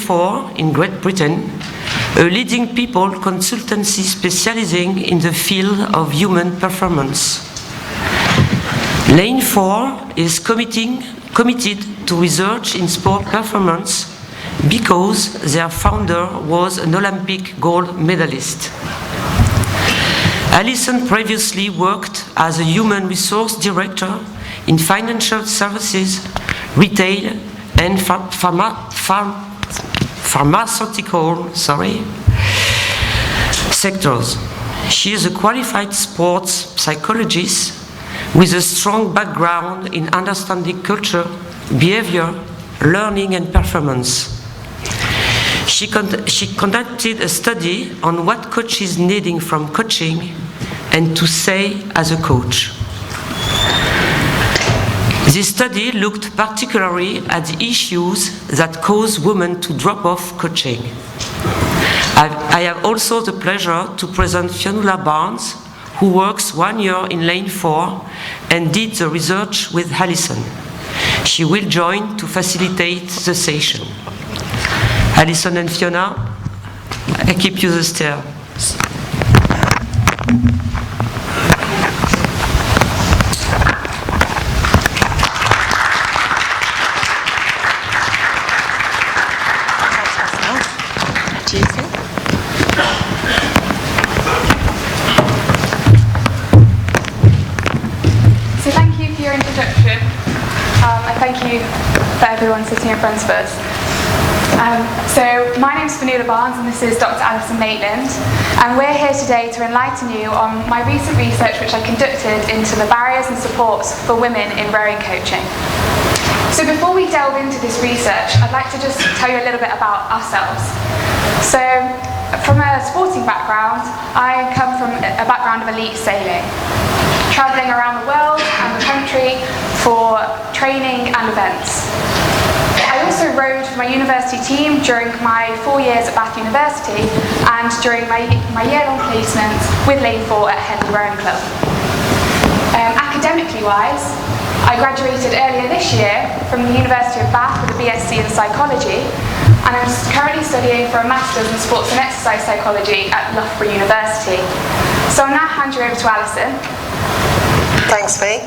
Lane4 in Great Britain, a leading people consultancy specializing in the field of human performance. Lane4 is committed to research in sport performance because their founder was an Olympic gold medalist. Alison previously worked as a human resource director in financial services, retail, and pharmaceutical sectors. She is a qualified sports psychologist with a strong background in understanding culture, behavior, learning, and performance. She conducted a study on what coaches needing from coaching and to say as a coach. This study looked particularly at the issues that cause women to drop off coaching. I have also the pleasure to present Fionnuala Barnes, who works 1 year in Lane4 and did the research with Alison. She will join to facilitate the session. Alison and Fiona, I keep you the stairs. So thank you for your introduction, and thank you for everyone sitting in front of us. So my name is Fionnuala Barnes and this is Dr. Alison Maitland, and we're here today to enlighten you on my recent research which I conducted into the barriers and supports for women in rowing coaching. So before we delve into this research, I'd like to just tell you a little bit about ourselves. So from a sporting background, I come from a background of elite sailing, travelling around the world and the country for training and events. I also rowed for my university team during my 4 years at Bath University and during my year-long placement with Lane4 at Henley Rowing Club. Academically wise, I graduated earlier this year from the University of Bath with a BSc in psychology, and I'm currently studying for a Masters in Sports and Exercise Psychology at Loughborough University. So I'll now hand you over to Alison. Thanks, Fee.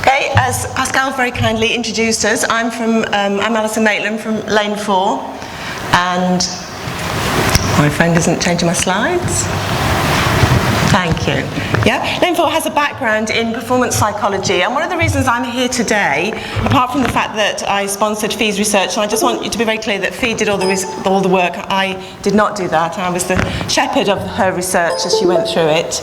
Okay, as Pascal very kindly introduced us, I'm Alison Maitland from Lane4, and my friend isn't changing my slides. Thank you. Yeah, Lane4 has a background in performance psychology, and one of the reasons I'm here today, apart from the fact that I sponsored Fee's research, and I just want you to be very clear that Fee did all the work, I did not do that, I was the shepherd of her research as she went through it,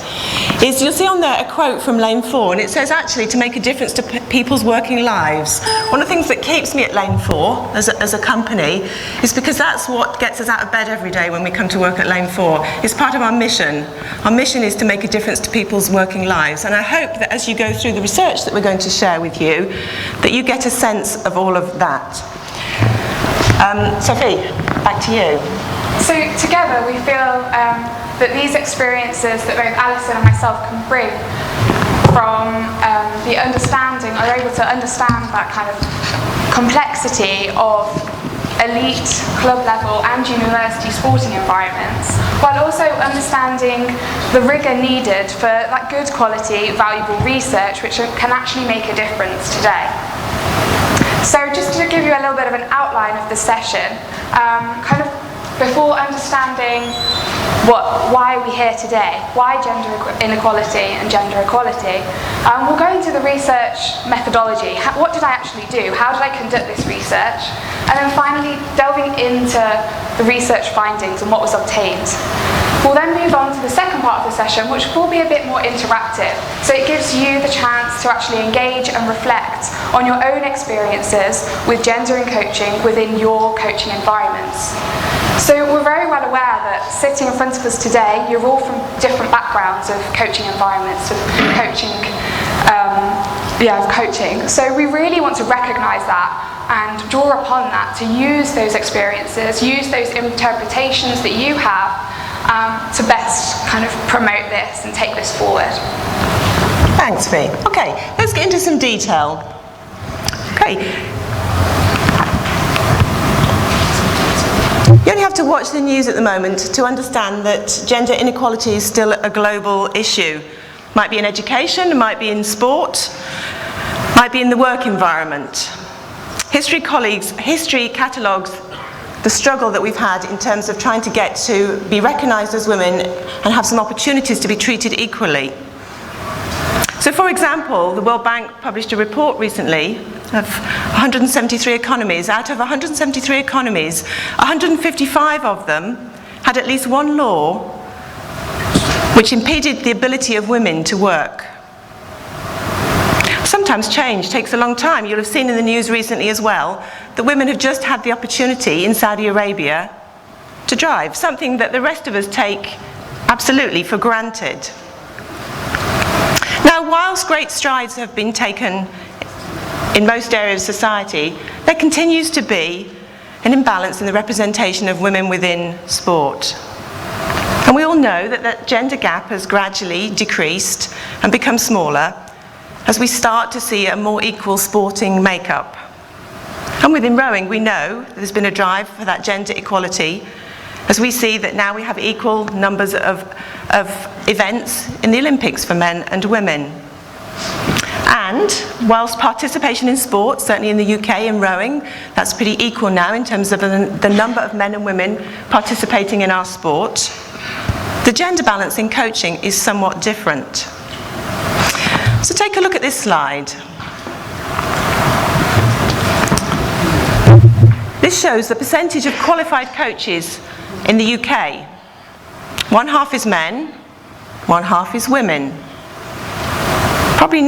is you'll see on there a quote from Lane4, and it says actually to make a difference to people's working lives. One of the things that keeps me at Lane4 as a company is because that's what gets us out of bed every day when we come to work at Lane4. It's part of our mission. Our mission is to make a difference to people's working lives, and I hope that as you go through the research that we're going to share with you, that you get a sense of all of that. Sophie, back to you. So together we feel that these experiences that both Alison and myself can bring from the understanding, are able to understand that kind of complexity of elite club level and university sporting environments, while also understanding the rigour needed for that good quality, valuable research which can actually make a difference today. So just to give you a little bit of an outline of the session, kind of before understanding why we're here today, why gender inequality and gender equality, we'll go into the research methodology. What did I actually do? How did I conduct this research? And then finally delving into the research findings and what was obtained. We'll then move on to the second part of the session, which will be a bit more interactive. So it gives you the chance to actually engage and reflect on your own experiences with gender in coaching within your coaching environments. So we're very well aware that sitting in front of us today, you're all from different backgrounds of coaching environments, of coaching. So we really want to recognise that and draw upon that to use those experiences, use those interpretations that you have to best kind of promote this and take this forward. Thanks, Fee. Okay, let's get into some detail. Okay. You only have to watch the news at the moment to understand that gender inequality is still a global issue. Might be in education, might be in sport, might be in the work environment. History catalogues the struggle that we've had in terms of trying to get to be recognised as women and have some opportunities to be treated equally. So, for example, the World Bank published a report recently of 173 economies. Out of 173 economies, 155 of them had at least one law which impeded the ability of women to work. Sometimes change takes a long time. You'll have seen in the news recently as well that women have just had the opportunity in Saudi Arabia to drive, something that the rest of us take absolutely for granted. Now, whilst great strides have been taken in most areas of society, there continues to be an imbalance in the representation of women within sport. And we all know that that gender gap has gradually decreased and become smaller as we start to see a more equal sporting makeup. And within rowing, we know there's been a drive for that gender equality, as we see that now we have equal numbers of events in the Olympics for men and women. And whilst participation in sport, certainly in the UK in rowing, that's pretty equal now in terms of the number of men and women participating in our sport, the gender balance in coaching is somewhat different. So take a look at this slide. This shows the percentage of qualified coaches in the UK. One half is men, one half is women. Probably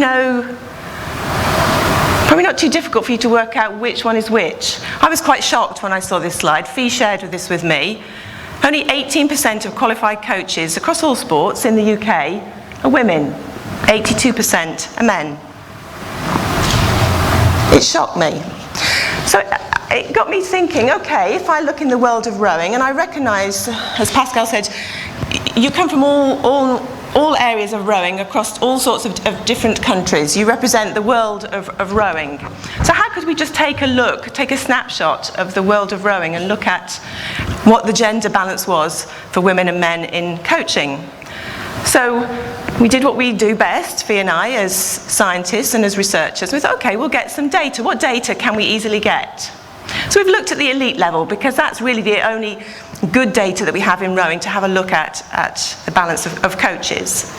not too difficult for you to work out which one is which. I was quite shocked when I saw this slide. Fee shared this with me. Only 18% of qualified coaches across all sports in the UK are women. 82% are men. It shocked me. So it got me thinking, okay, if I look in the world of rowing, and I recognise, as Pascal said, you come from all areas of rowing across all sorts of different countries. You represent the world of rowing. So how could we just take a snapshot of the world of rowing and look at what the gender balance was for women and men in coaching? So we did what we do best, Fee and I, as scientists and as researchers. We thought, okay, we'll get some data. What data can we easily get? So we've looked at the elite level, because that's really the only good data that we have in rowing to have a look at the balance of coaches.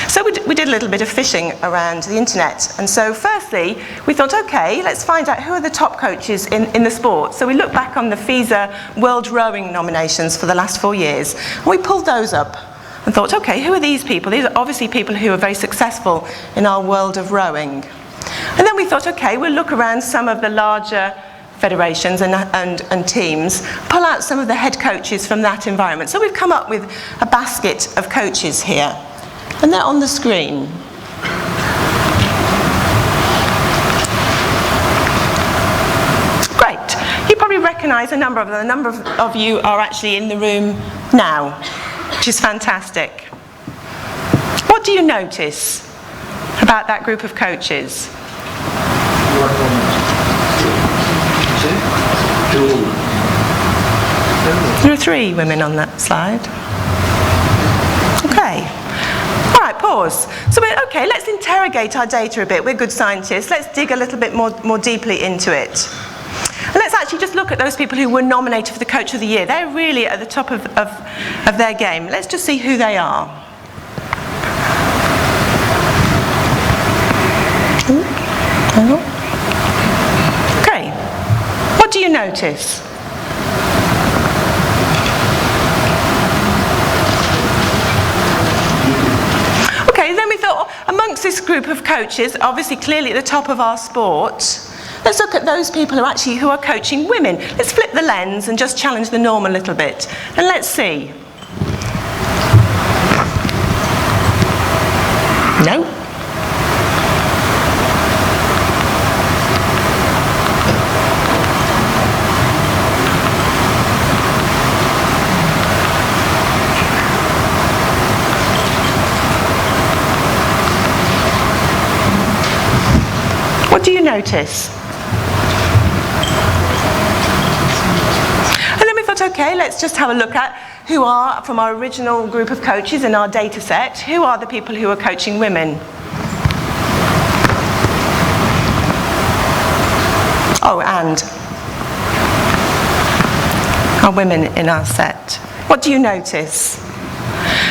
So we did a little bit of fishing around the internet. And so firstly, we thought, okay, let's find out who are the top coaches in the sport. So we looked back on the FISA World Rowing nominations for the last 4 years. And we pulled those up and thought, okay, who are these people? These are obviously people who are very successful in our world of rowing. And then we thought, okay, we'll look around some of the larger federations and teams, pull out some of the head coaches from that environment. So we've come up with a basket of coaches here, and they're on the screen. Great. You probably recognise a number of them. A number of you are actually in the room now, which is fantastic. What do you notice about that group of coaches? There are 3 women on that slide. Okay. All right, pause. So okay, let's interrogate our data a bit. We're good scientists. Let's dig a little bit more deeply into it. And let's actually just look at those people who were nominated for the Coach of the Year. They're really at the top of their game. Let's just see who they are. Okay. What do you notice? Okay, then we thought, amongst this group of coaches, obviously clearly at the top of our sport, let's look at those people who are coaching women. Let's flip the lens and just challenge the norm a little bit. And let's see. No? What do you notice? okay, let's just have a look at who are, from our original group of coaches in our data set, who are the people who are coaching women? Oh, and our women in our set. What do you notice?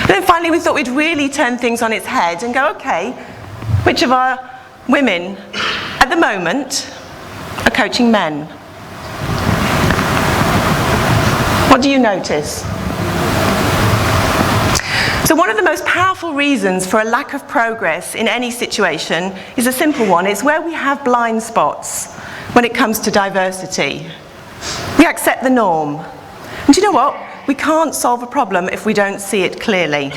And then finally we thought we'd really turn things on its head and go, okay, which of our women at the moment are coaching men? What do you notice? So one of the most powerful reasons for a lack of progress in any situation is a simple one. It's where we have blind spots when it comes to diversity. We accept the norm. And do you know what? We can't solve a problem if we don't see it clearly.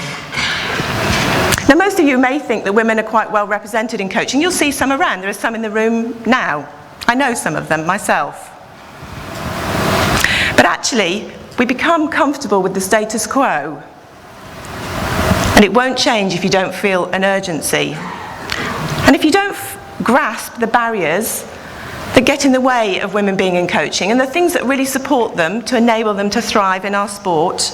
Now, most of you may think that women are quite well represented in coaching. You'll see some around. There are some in the room now. I know some of them myself. But actually, we become comfortable with the status quo. And it won't change if you don't feel an urgency. And if you don't grasp the barriers that get in the way of women being in coaching and the things that really support them to enable them to thrive in our sport,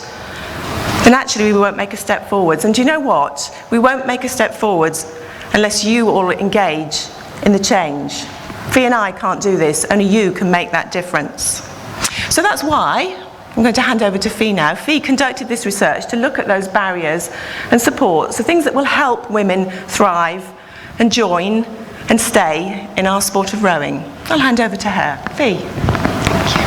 then actually we won't make a step forwards. And do you know what? We won't make a step forwards unless you all engage in the change. Fee and I can't do this. Only you can make that difference. So that's why I'm going to hand over to Fee now. Fee conducted this research to look at those barriers and supports, the things that will help women thrive and join and stay in our sport of rowing. I'll hand over to her. Fee. Thank you.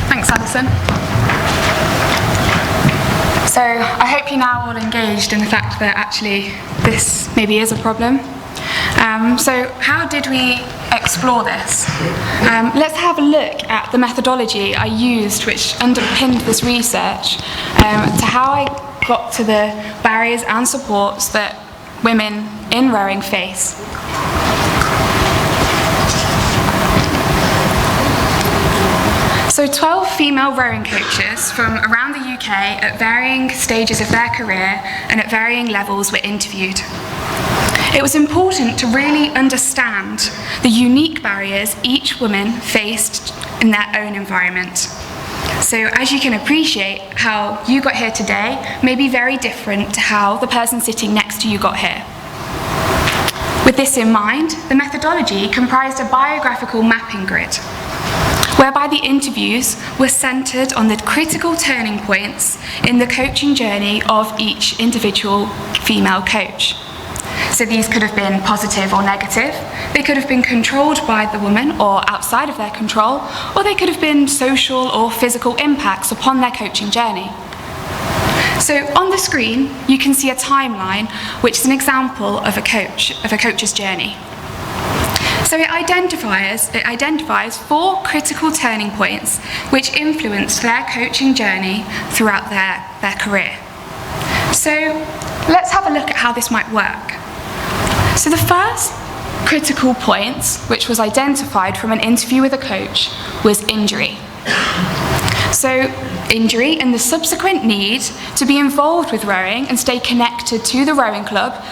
Thanks, Alison. So I hope you're now all engaged in the fact that actually this maybe is a problem. So how did we explore this? Let's have a look at the methodology I used which underpinned this research to how I got to the barriers and supports that women in rowing face. So 12 female rowing coaches from around the UK at varying stages of their career and at varying levels were interviewed. It was important to really understand the unique barriers each woman faced in their own environment. So as you can appreciate, how you got here today may be very different to how the person sitting next to you got here. With this in mind, the methodology comprised a biographical mapping grid, whereby the interviews were centred on the critical turning points in the coaching journey of each individual female coach. So these could have been positive or negative, they could have been controlled by the woman or outside of their control, or they could have been social or physical impacts upon their coaching journey. So on the screen, you can see a timeline which is an example of a coach's journey. So it identifies 4 critical turning points which influenced their coaching journey throughout their career. So let's have a look at how this might work. So the first critical point, which was identified from an interview with a coach, was injury. So injury and the subsequent need to be involved with rowing and stay connected to the rowing club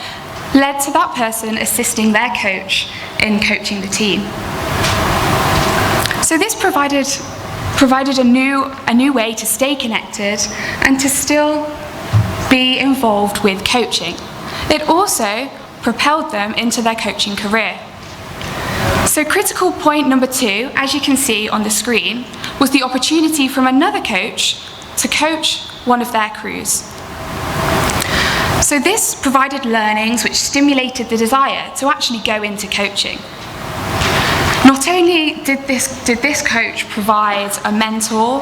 led to that person assisting their coach in coaching the team. So this provided a new way to stay connected and to still be involved with coaching. It also propelled them into their coaching career. So critical point number 2, as you can see on the screen, was the opportunity from another coach to coach one of their crews. So this provided learnings which stimulated the desire to actually go into coaching. Not only did this coach provide a mentor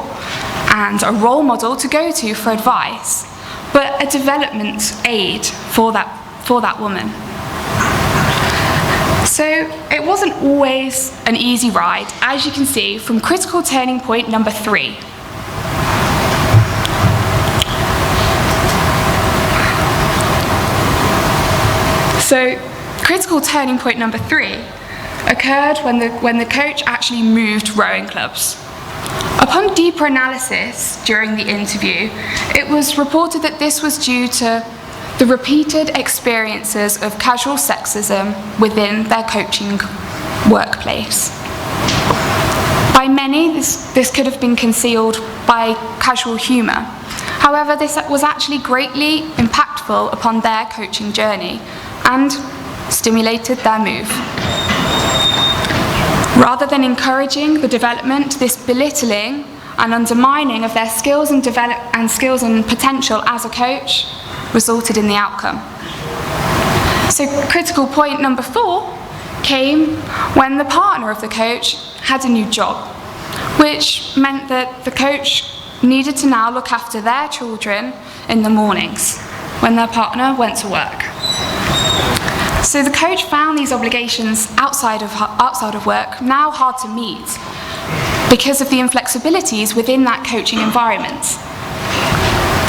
and a role model to go to for advice, but a development aid for that woman. So it wasn't always an easy ride, as you can see from critical turning point number 3. So critical turning point number 3 occurred when the coach actually moved rowing clubs. Upon deeper analysis during the interview, it was reported that this was due to the repeated experiences of casual sexism within their coaching workplace. By many, this could have been concealed by casual humour. However, this was actually greatly impactful upon their coaching journey and stimulated their move. Rather than encouraging the development, this belittling and undermining of their skills and potential as a coach resulted in the outcome. So critical point number 4 came when the partner of the coach had a new job, which meant that the coach needed to now look after their children in the mornings when their partner went to work. So the coach found these obligations outside of work now hard to meet because of the inflexibilities within that coaching environment.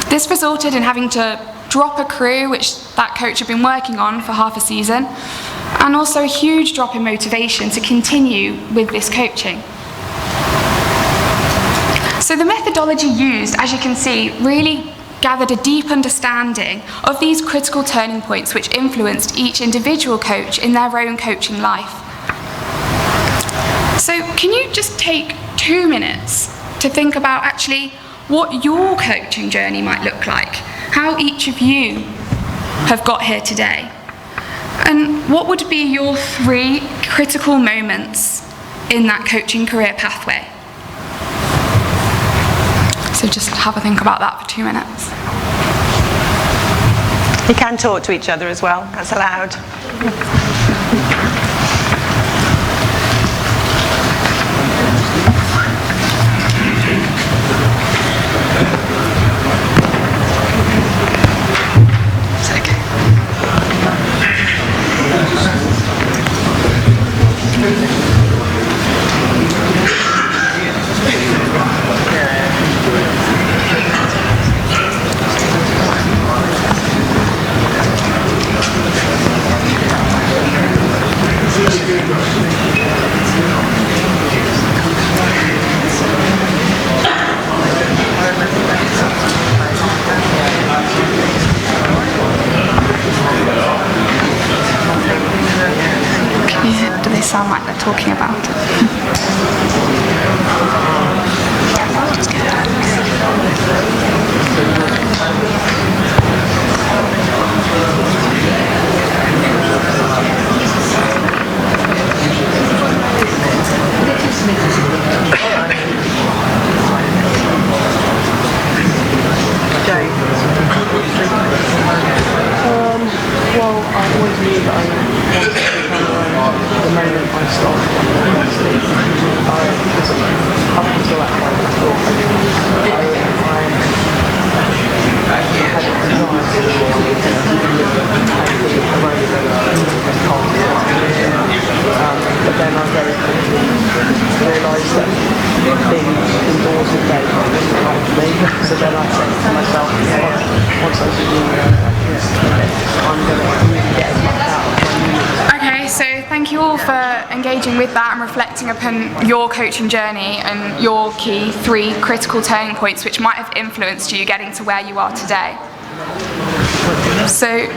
This resulted in having to drop a crew which that coach had been working on for half a season, and also a huge drop in motivation to continue with this coaching. So the methodology used, as you can see, really gathered a deep understanding of these critical turning points which influenced each individual coach in their own coaching life. So can you just take 2 minutes to think about actually what your coaching journey might look like, how each of you have got here today, and what would be your 3 critical moments in that coaching career pathway? So just have a think about that for 2 minutes. You can talk to each other as well, that's allowed. Do they sound like they're talking about it? Well, I always knew that I wanted to become the moment I started on the university. Because up until that point, I thought I had a desire to but then I very quickly realised that being indoors all day wasn't right for me. So then I said to myself, once I do I'm going to really get as much out of my music. Okay, so thank you all for engaging with that and reflecting upon your coaching journey and your key 3 critical turning points which might have influenced you getting to where you are today. So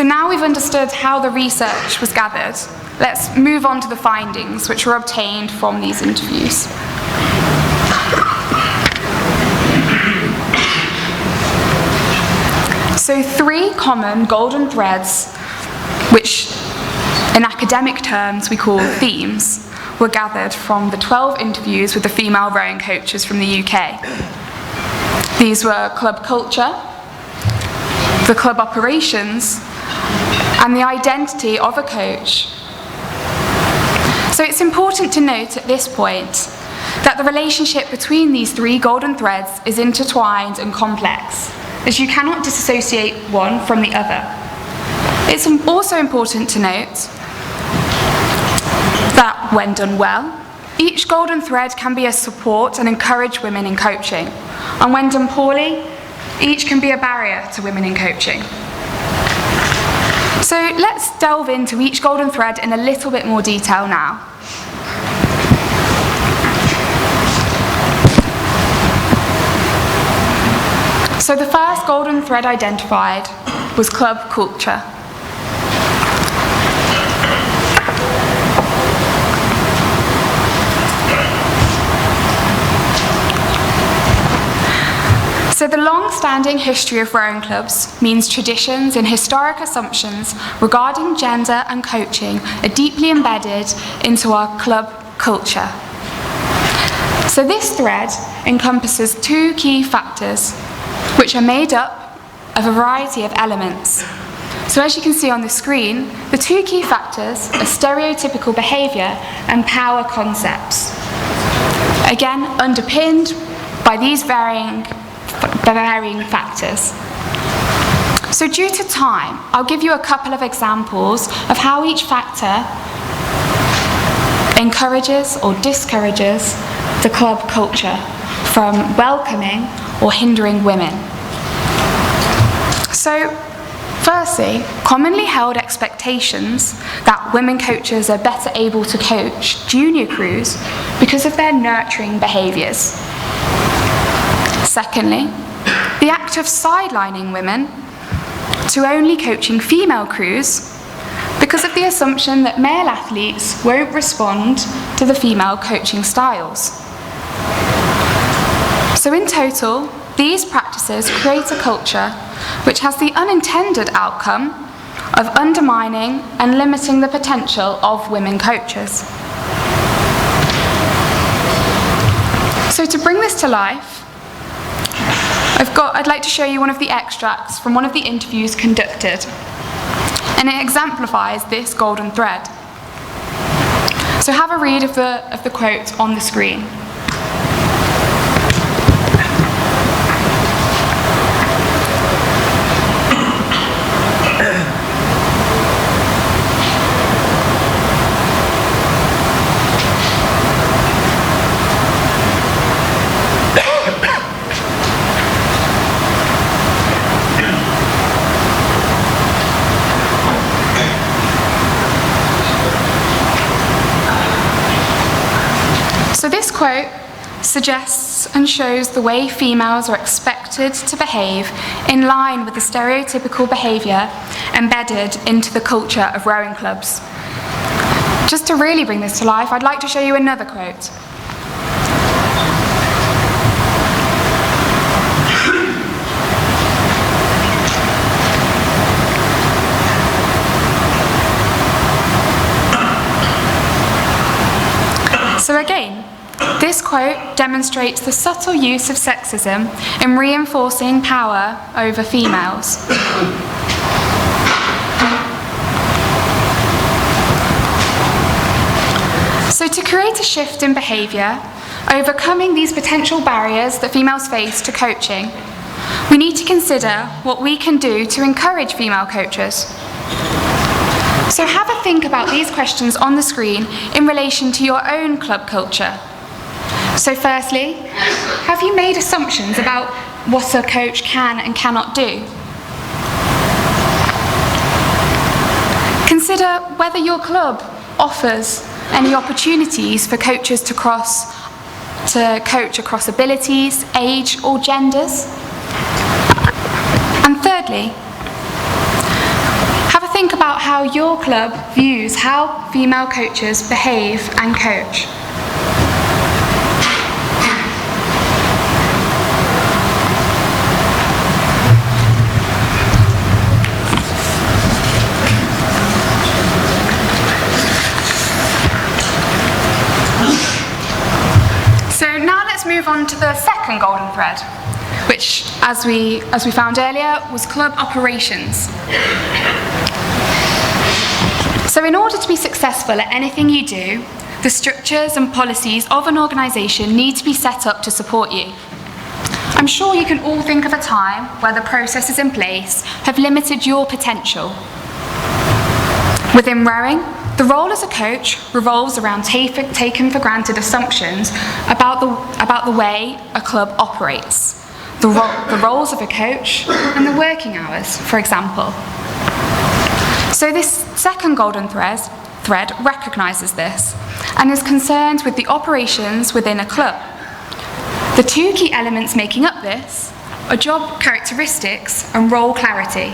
now we've understood how the research was gathered, let's move on to the findings which were obtained from these interviews. So 3 common golden threads, which in academic terms we call themes, were gathered from the 12 interviews with the female rowing coaches from the UK. These were club culture, the club operations, and the identity of a coach. So it's important to note at this point that the relationship between these 3 golden threads is intertwined and complex, as you cannot disassociate one from the other. It's also important to note that when done well, each golden thread can be a support and encourage women in coaching, and when done poorly, each can be a barrier to women in coaching. So let's delve into each golden thread in a little bit more detail now. So the first golden thread identified was club culture. So the long-standing history of rowing clubs means traditions and historic assumptions regarding gender and coaching are deeply embedded into our club culture. So this thread encompasses two key factors, which are made up of a variety of elements. So as you can see on the screen, the two key factors are stereotypical behaviour and power concepts. Again, underpinned by these varying factors. So due to time, I'll give you a couple of examples of how each factor encourages or discourages the club culture from welcoming or hindering women. So, firstly, commonly held expectations that women coaches are better able to coach junior crews because of their nurturing behaviours. Secondly, the act of sidelining women to only coaching female crews because of the assumption that male athletes won't respond to the female coaching styles. So in total, these practices create a culture which has the unintended outcome of undermining and limiting the potential of women coaches. So to bring this to life, I'd like to show you one of the extracts from one of the interviews conducted, and it exemplifies this golden thread. So have a read of the quote on the screen. So this quote suggests and shows the way females are expected to behave in line with the stereotypical behaviour embedded into the culture of rowing clubs. Just to really bring this to life, I'd like to show you another quote. So again, this quote demonstrates the subtle use of sexism in reinforcing power over females. So to create a shift in behaviour, overcoming these potential barriers that females face to coaching, we need to consider what we can do to encourage female coaches. So have a think about these questions on the screen in relation to your own club culture. So firstly, have you made assumptions about what a coach can and cannot do? Consider whether your club offers any opportunities for coaches to coach across abilities, age, or genders. And thirdly, have a think about how your club views how female coaches behave and coach. So now let's move on to the second golden thread, which, as we found earlier, was club operations. So in order to be successful at anything you do, the structures and policies of an organisation need to be set up to support you. I'm sure you can all think of a time where the processes in place have limited your potential. Within rowing, the role as a coach revolves around taken for granted assumptions about the way a club operates. The roles of a coach and the working hours, for example. So this second golden thread recognises this and is concerned with the operations within a club. The two key elements making up this are job characteristics and role clarity,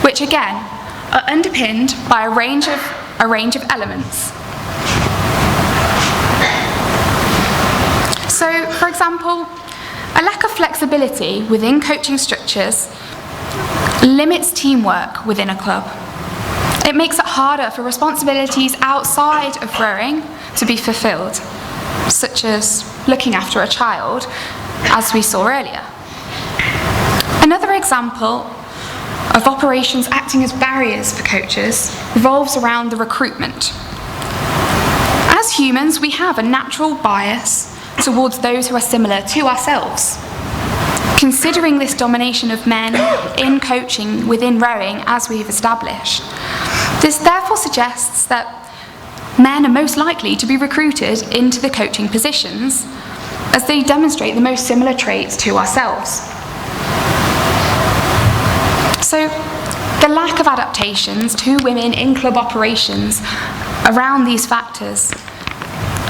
which again are underpinned by a range of elements. So, for example, a lack of flexibility within coaching structures limits teamwork within a club. It makes it harder for responsibilities outside of rowing to be fulfilled, such as looking after a child, as we saw earlier. Another example of operations acting as barriers for coaches revolves around the recruitment. As humans, we have a natural bias towards those who are similar to ourselves. Considering this domination of men in coaching within rowing, as we've established, this therefore suggests that men are most likely to be recruited into the coaching positions as they demonstrate the most similar traits to ourselves. So, the lack of adaptations to women in club operations around these factors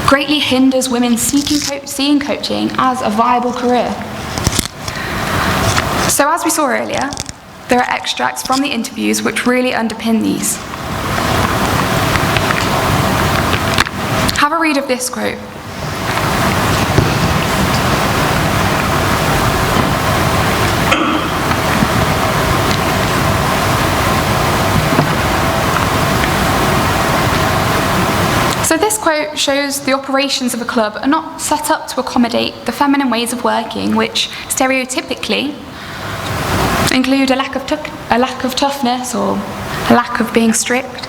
greatly hinders women seeing coaching as a viable career. So, as we saw earlier, there are extracts from the interviews which really underpin these. Have a read of this quote. So this quote shows the operations of a club are not set up to accommodate the feminine ways of working, which stereotypically include a lack of toughness or a lack of being strict.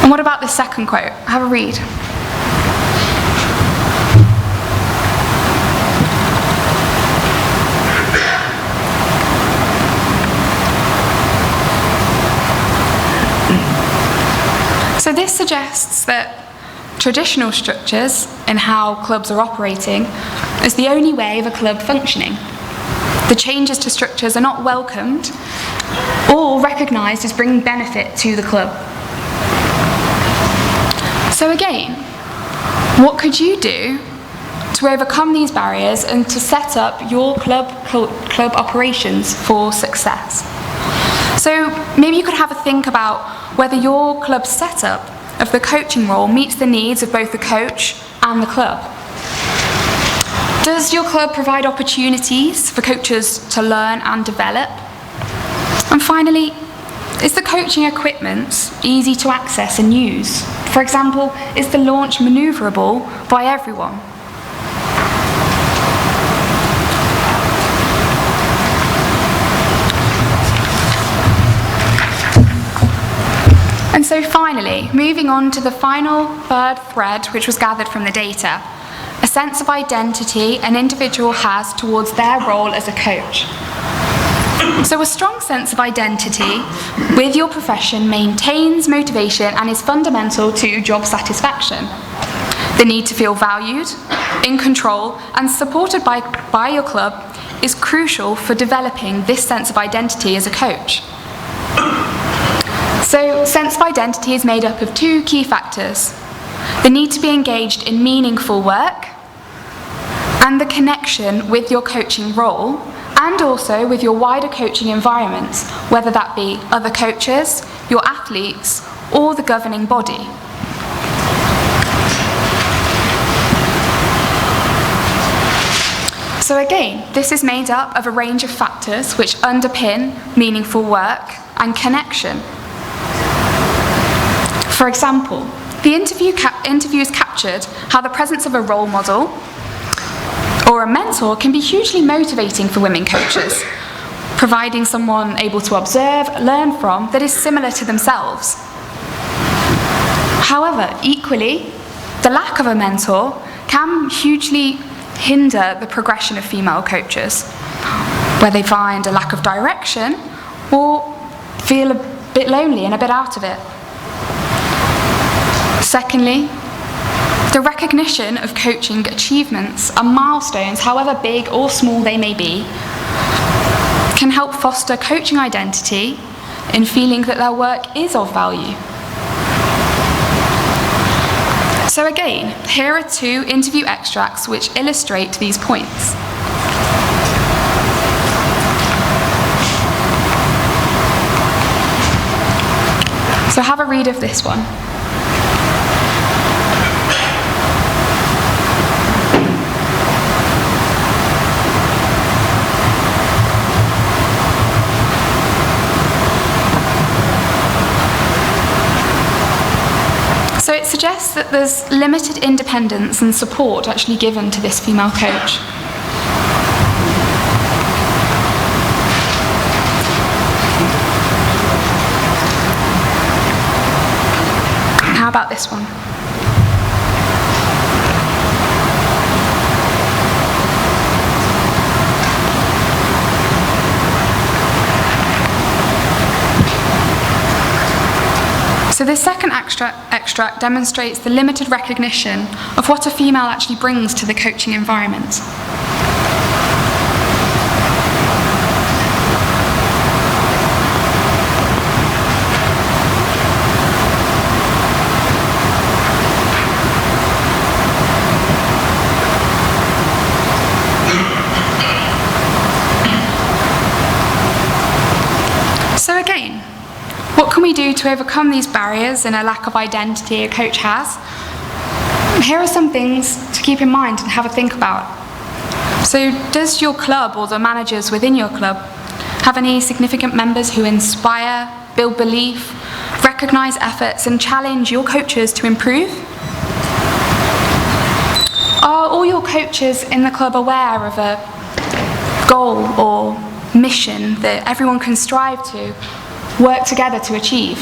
And what about this second quote? Have a read. So this suggests that traditional structures in how clubs are operating is the only way of a club functioning. The changes to structures are not welcomed or recognised as bringing benefit to the club. So again, what could you do to overcome these barriers and to set up your club operations for success? So maybe you could have a think about whether your club's setup of the coaching role meets the needs of both the coach and the club. Does your club provide opportunities for coaches to learn and develop? And finally, is the coaching equipment easy to access and use? For example, is the launch manoeuvrable by everyone? And so finally, moving on to the final third thread, which was gathered from the data, a sense of identity an individual has towards their role as a coach. So a strong sense of identity with your profession maintains motivation and is fundamental to job satisfaction. The need to feel valued, in control, and supported by your club is crucial for developing this sense of identity as a coach. So, sense of identity is made up of two key factors: the need to be engaged in meaningful work and the connection with your coaching role and also with your wider coaching environment, whether that be other coaches, your athletes, or the governing body. So again, this is made up of a range of factors which underpin meaningful work and connection. For example, the interviews captured how the presence of a role model or a mentor can be hugely motivating for women coaches, providing someone able to observe, learn from, that is similar to themselves. However, equally, the lack of a mentor can hugely hinder the progression of female coaches, where they find a lack of direction or feel a bit lonely and a bit out of it. Secondly, the recognition of coaching achievements and milestones, however big or small they may be, can help foster coaching identity in feeling that their work is of value. So again, here are 2 interview extracts which illustrate these points. So have a read of this one. So it suggests that there's limited independence and support actually given to this female coach. How about this one? So this second extract demonstrates the limited recognition of what a female actually brings to the coaching environment. So again, what can we do to overcome these barriers and a lack of identity a coach has? Here are some things to keep in mind and have a think about. So does your club or the managers within your club have any significant members who inspire, build belief, recognise efforts and challenge your coaches to improve? Are all your coaches in the club aware of a goal or mission that everyone can strive to work together to achieve?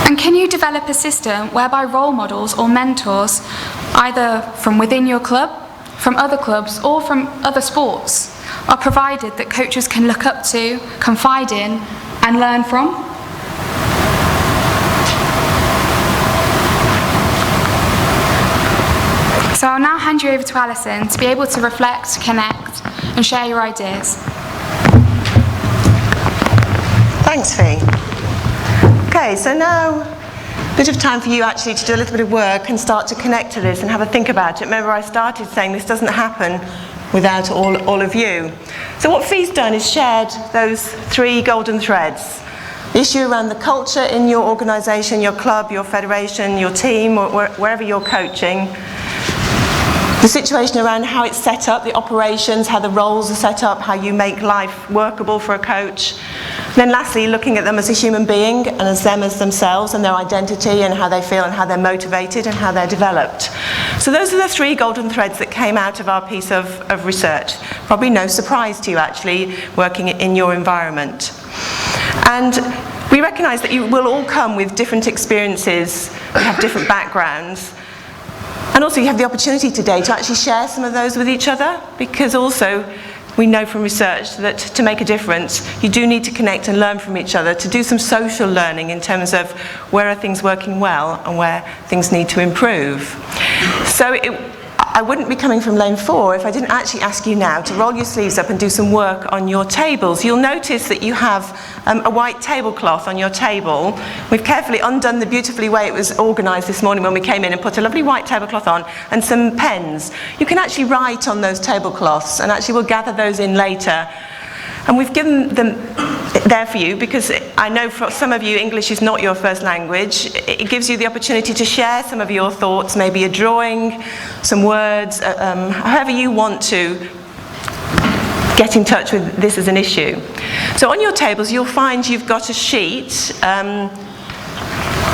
And can you develop a system whereby role models or mentors, either from within your club, from other clubs, or from other sports, are provided that coaches can look up to, confide in, and learn from? So I'll now hand you over to Alison to be able to reflect, connect, and share your ideas. Thanks, Fee. Okay, so now a bit of time for you actually to do a little bit of work and start to connect to this and have a think about it. Remember, I started saying this doesn't happen without all of you. So what Fee's done is shared those 3 golden threads. The issue around the culture in your organisation, your club, your federation, your team, or wherever you're coaching. The situation around how it's set up, the operations, how the roles are set up, how you make life workable for a coach. Then lastly, looking at them as a human being and as them as themselves and their identity and how they feel and how they're motivated and how they're developed. So those are the 3 golden threads that came out of our piece of research. Probably no surprise to you actually, working in your environment. And we recognise that you will all come with different experiences, you have different backgrounds. And also you have the opportunity today to actually share some of those with each other, because also we know from research that to make a difference, you do need to connect and learn from each other, to do some social learning in terms of where are things working well and where things need to improve. So I wouldn't be coming from Lane4 if I didn't actually ask you now to roll your sleeves up and do some work on your tables. You'll notice that you have a white tablecloth on your table. We've carefully undone the beautifully way it was organised this morning when we came in and put a lovely white tablecloth on and some pens. You can actually write on those tablecloths, and actually we'll gather those in later. And we've given them there for you because I know for some of you English is not your first language. It gives you the opportunity to share some of your thoughts, maybe a drawing, some words, however you want to get in touch with this as an issue. So on your tables you'll find you've got a sheet.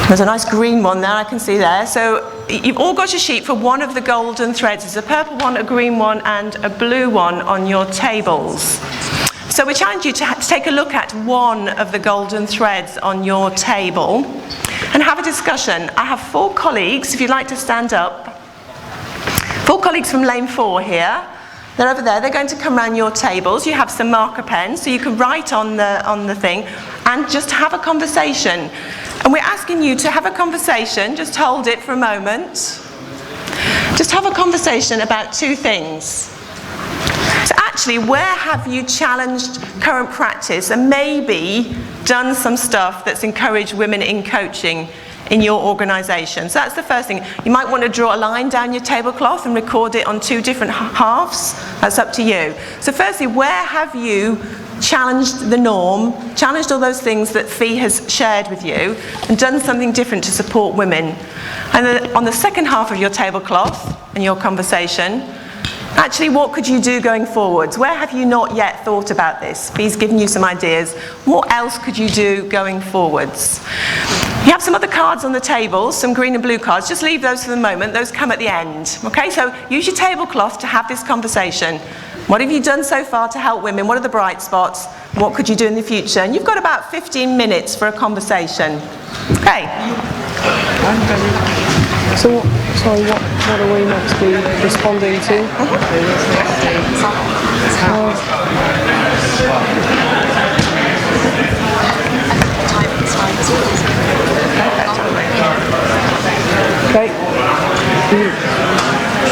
There's a nice green one there, I can see there. So you've all got a sheet for one of the golden threads. There's a purple one, a green one, and a blue one on your tables. So we challenge you to take a look at one of the golden threads on your table and have a discussion. I have 4 colleagues, if you'd like to stand up. 4 colleagues from Lane4 here. They're over there. They're going to come around your tables. You have some marker pens, so you can write on the thing and just have a conversation. And we're asking you to have a conversation. Just hold it for a moment. Just have a conversation about 2 things. So actually, where have you challenged current practice and maybe done some stuff that's encouraged women in coaching in your organisation. So that's the first thing. You might want to draw a line down your tablecloth and record it on 2 different halves. That's up to you. So firstly, where have you challenged the norm, challenged all those things that Fee has shared with you, and done something different to support women? And then on the second half of your tablecloth and your conversation, actually, what could you do going forwards? Where have you not yet thought about this? Fee's given you some ideas. What else could you do going forwards? You have some other cards on the table, some green and blue cards. Just leave those for the moment. Those come at the end. Okay, so use your tablecloth to have this conversation. What have you done so far to help women? What are the bright spots? What could you do in the future? And you've got about 15 minutes for a conversation. Okay. So, sorry, what are we meant to be responding to? Okay.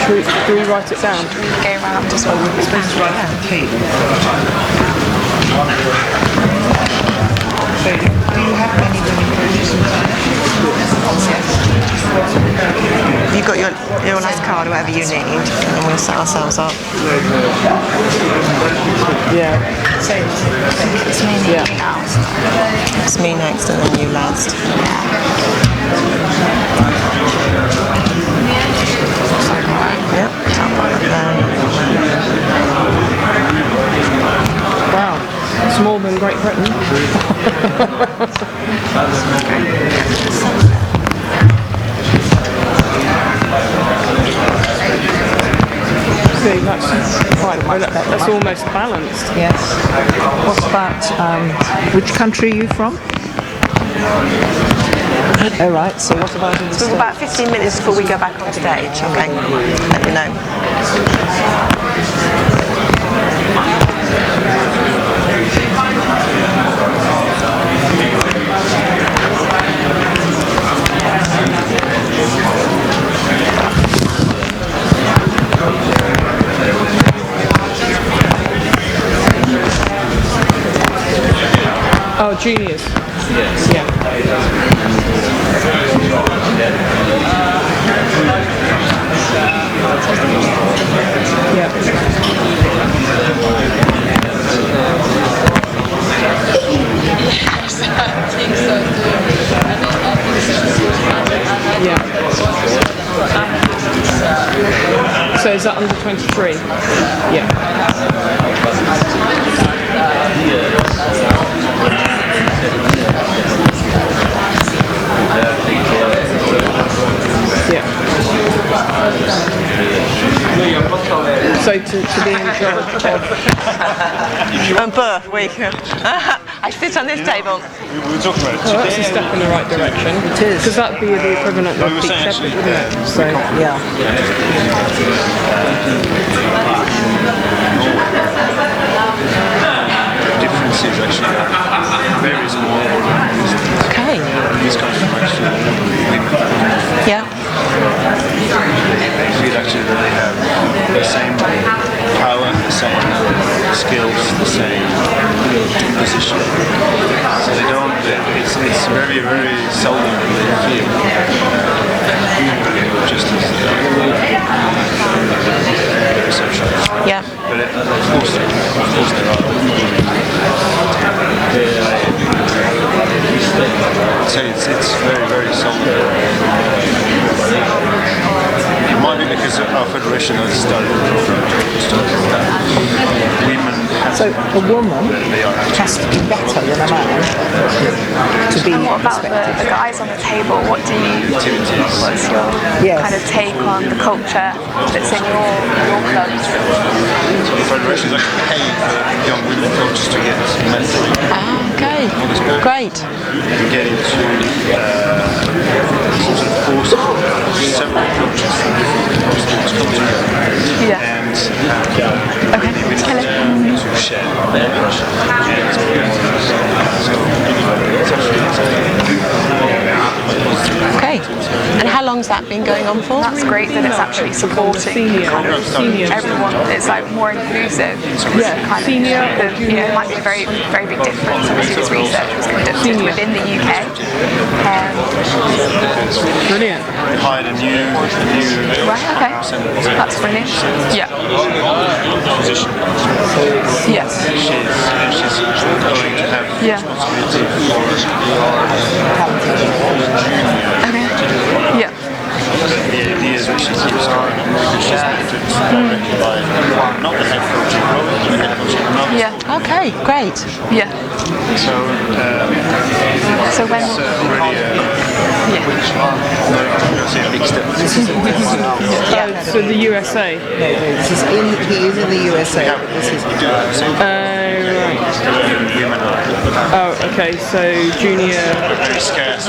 Should we write it down? Go around as well. Do you have any women coaches? You've got your last card, whatever you need, and we'll set ourselves up. Yeah. It's me now. It's me next and then you last. Yep, top right there. Wow, it's more than Great Britain. See, that's almost balanced. Yes. What about, which country are you from? Oh, right, so what about in the So we've about 15 minutes before we go back on stage, okay? Let me know. Oh, juniors. Yes. Yeah. Yeah. So is that under 23? Yeah. So to be in charge of... birth week. I sit on this table. We were talking about it Oh, that's a today. step in the right direction. It is. Because that'd be the equivalent We of were peak saying shepherd, actually, wouldn't it? So, Yeah. difference is actually very small. Okay. These comes from actually women. Yeah. They feel actually that they have the same power, the same skills, the same position. So they don't, it's very, very seldom they feel just as perception. Yeah. But of course there are. I'd say it's very, very seldom. It might be because our federation has started the program women have So a woman has to be better than a man to be And what about respected. the guys on the table? What's your Yes. kind of take on the culture that's in your club? So the federation is actually paying for young women coaches to get mentoring. Okay, great. And get into some sort of course. Several coaches from different schools come together. Yeah. And we need to share their passion and experiences. So it's actually And how long's that been going on for? That's great that it's actually supporting kind of everyone. It's like more inclusive. Yeah, kind senior of, it might be a very, very big difference. Obviously, this research was conducted within the UK. Brilliant. We hired a new Right, okay. That's brilliant. Yeah. position. Yes. She's going to have responsibility Okay. Yeah. the ideas which she keeps going because she's directed by not the head coaching role, but the head coaching another. Yeah. Okay, great. Yeah. So So when it's a big step. So the USA. He is in the USA. Oh, okay. So junior Very scarce.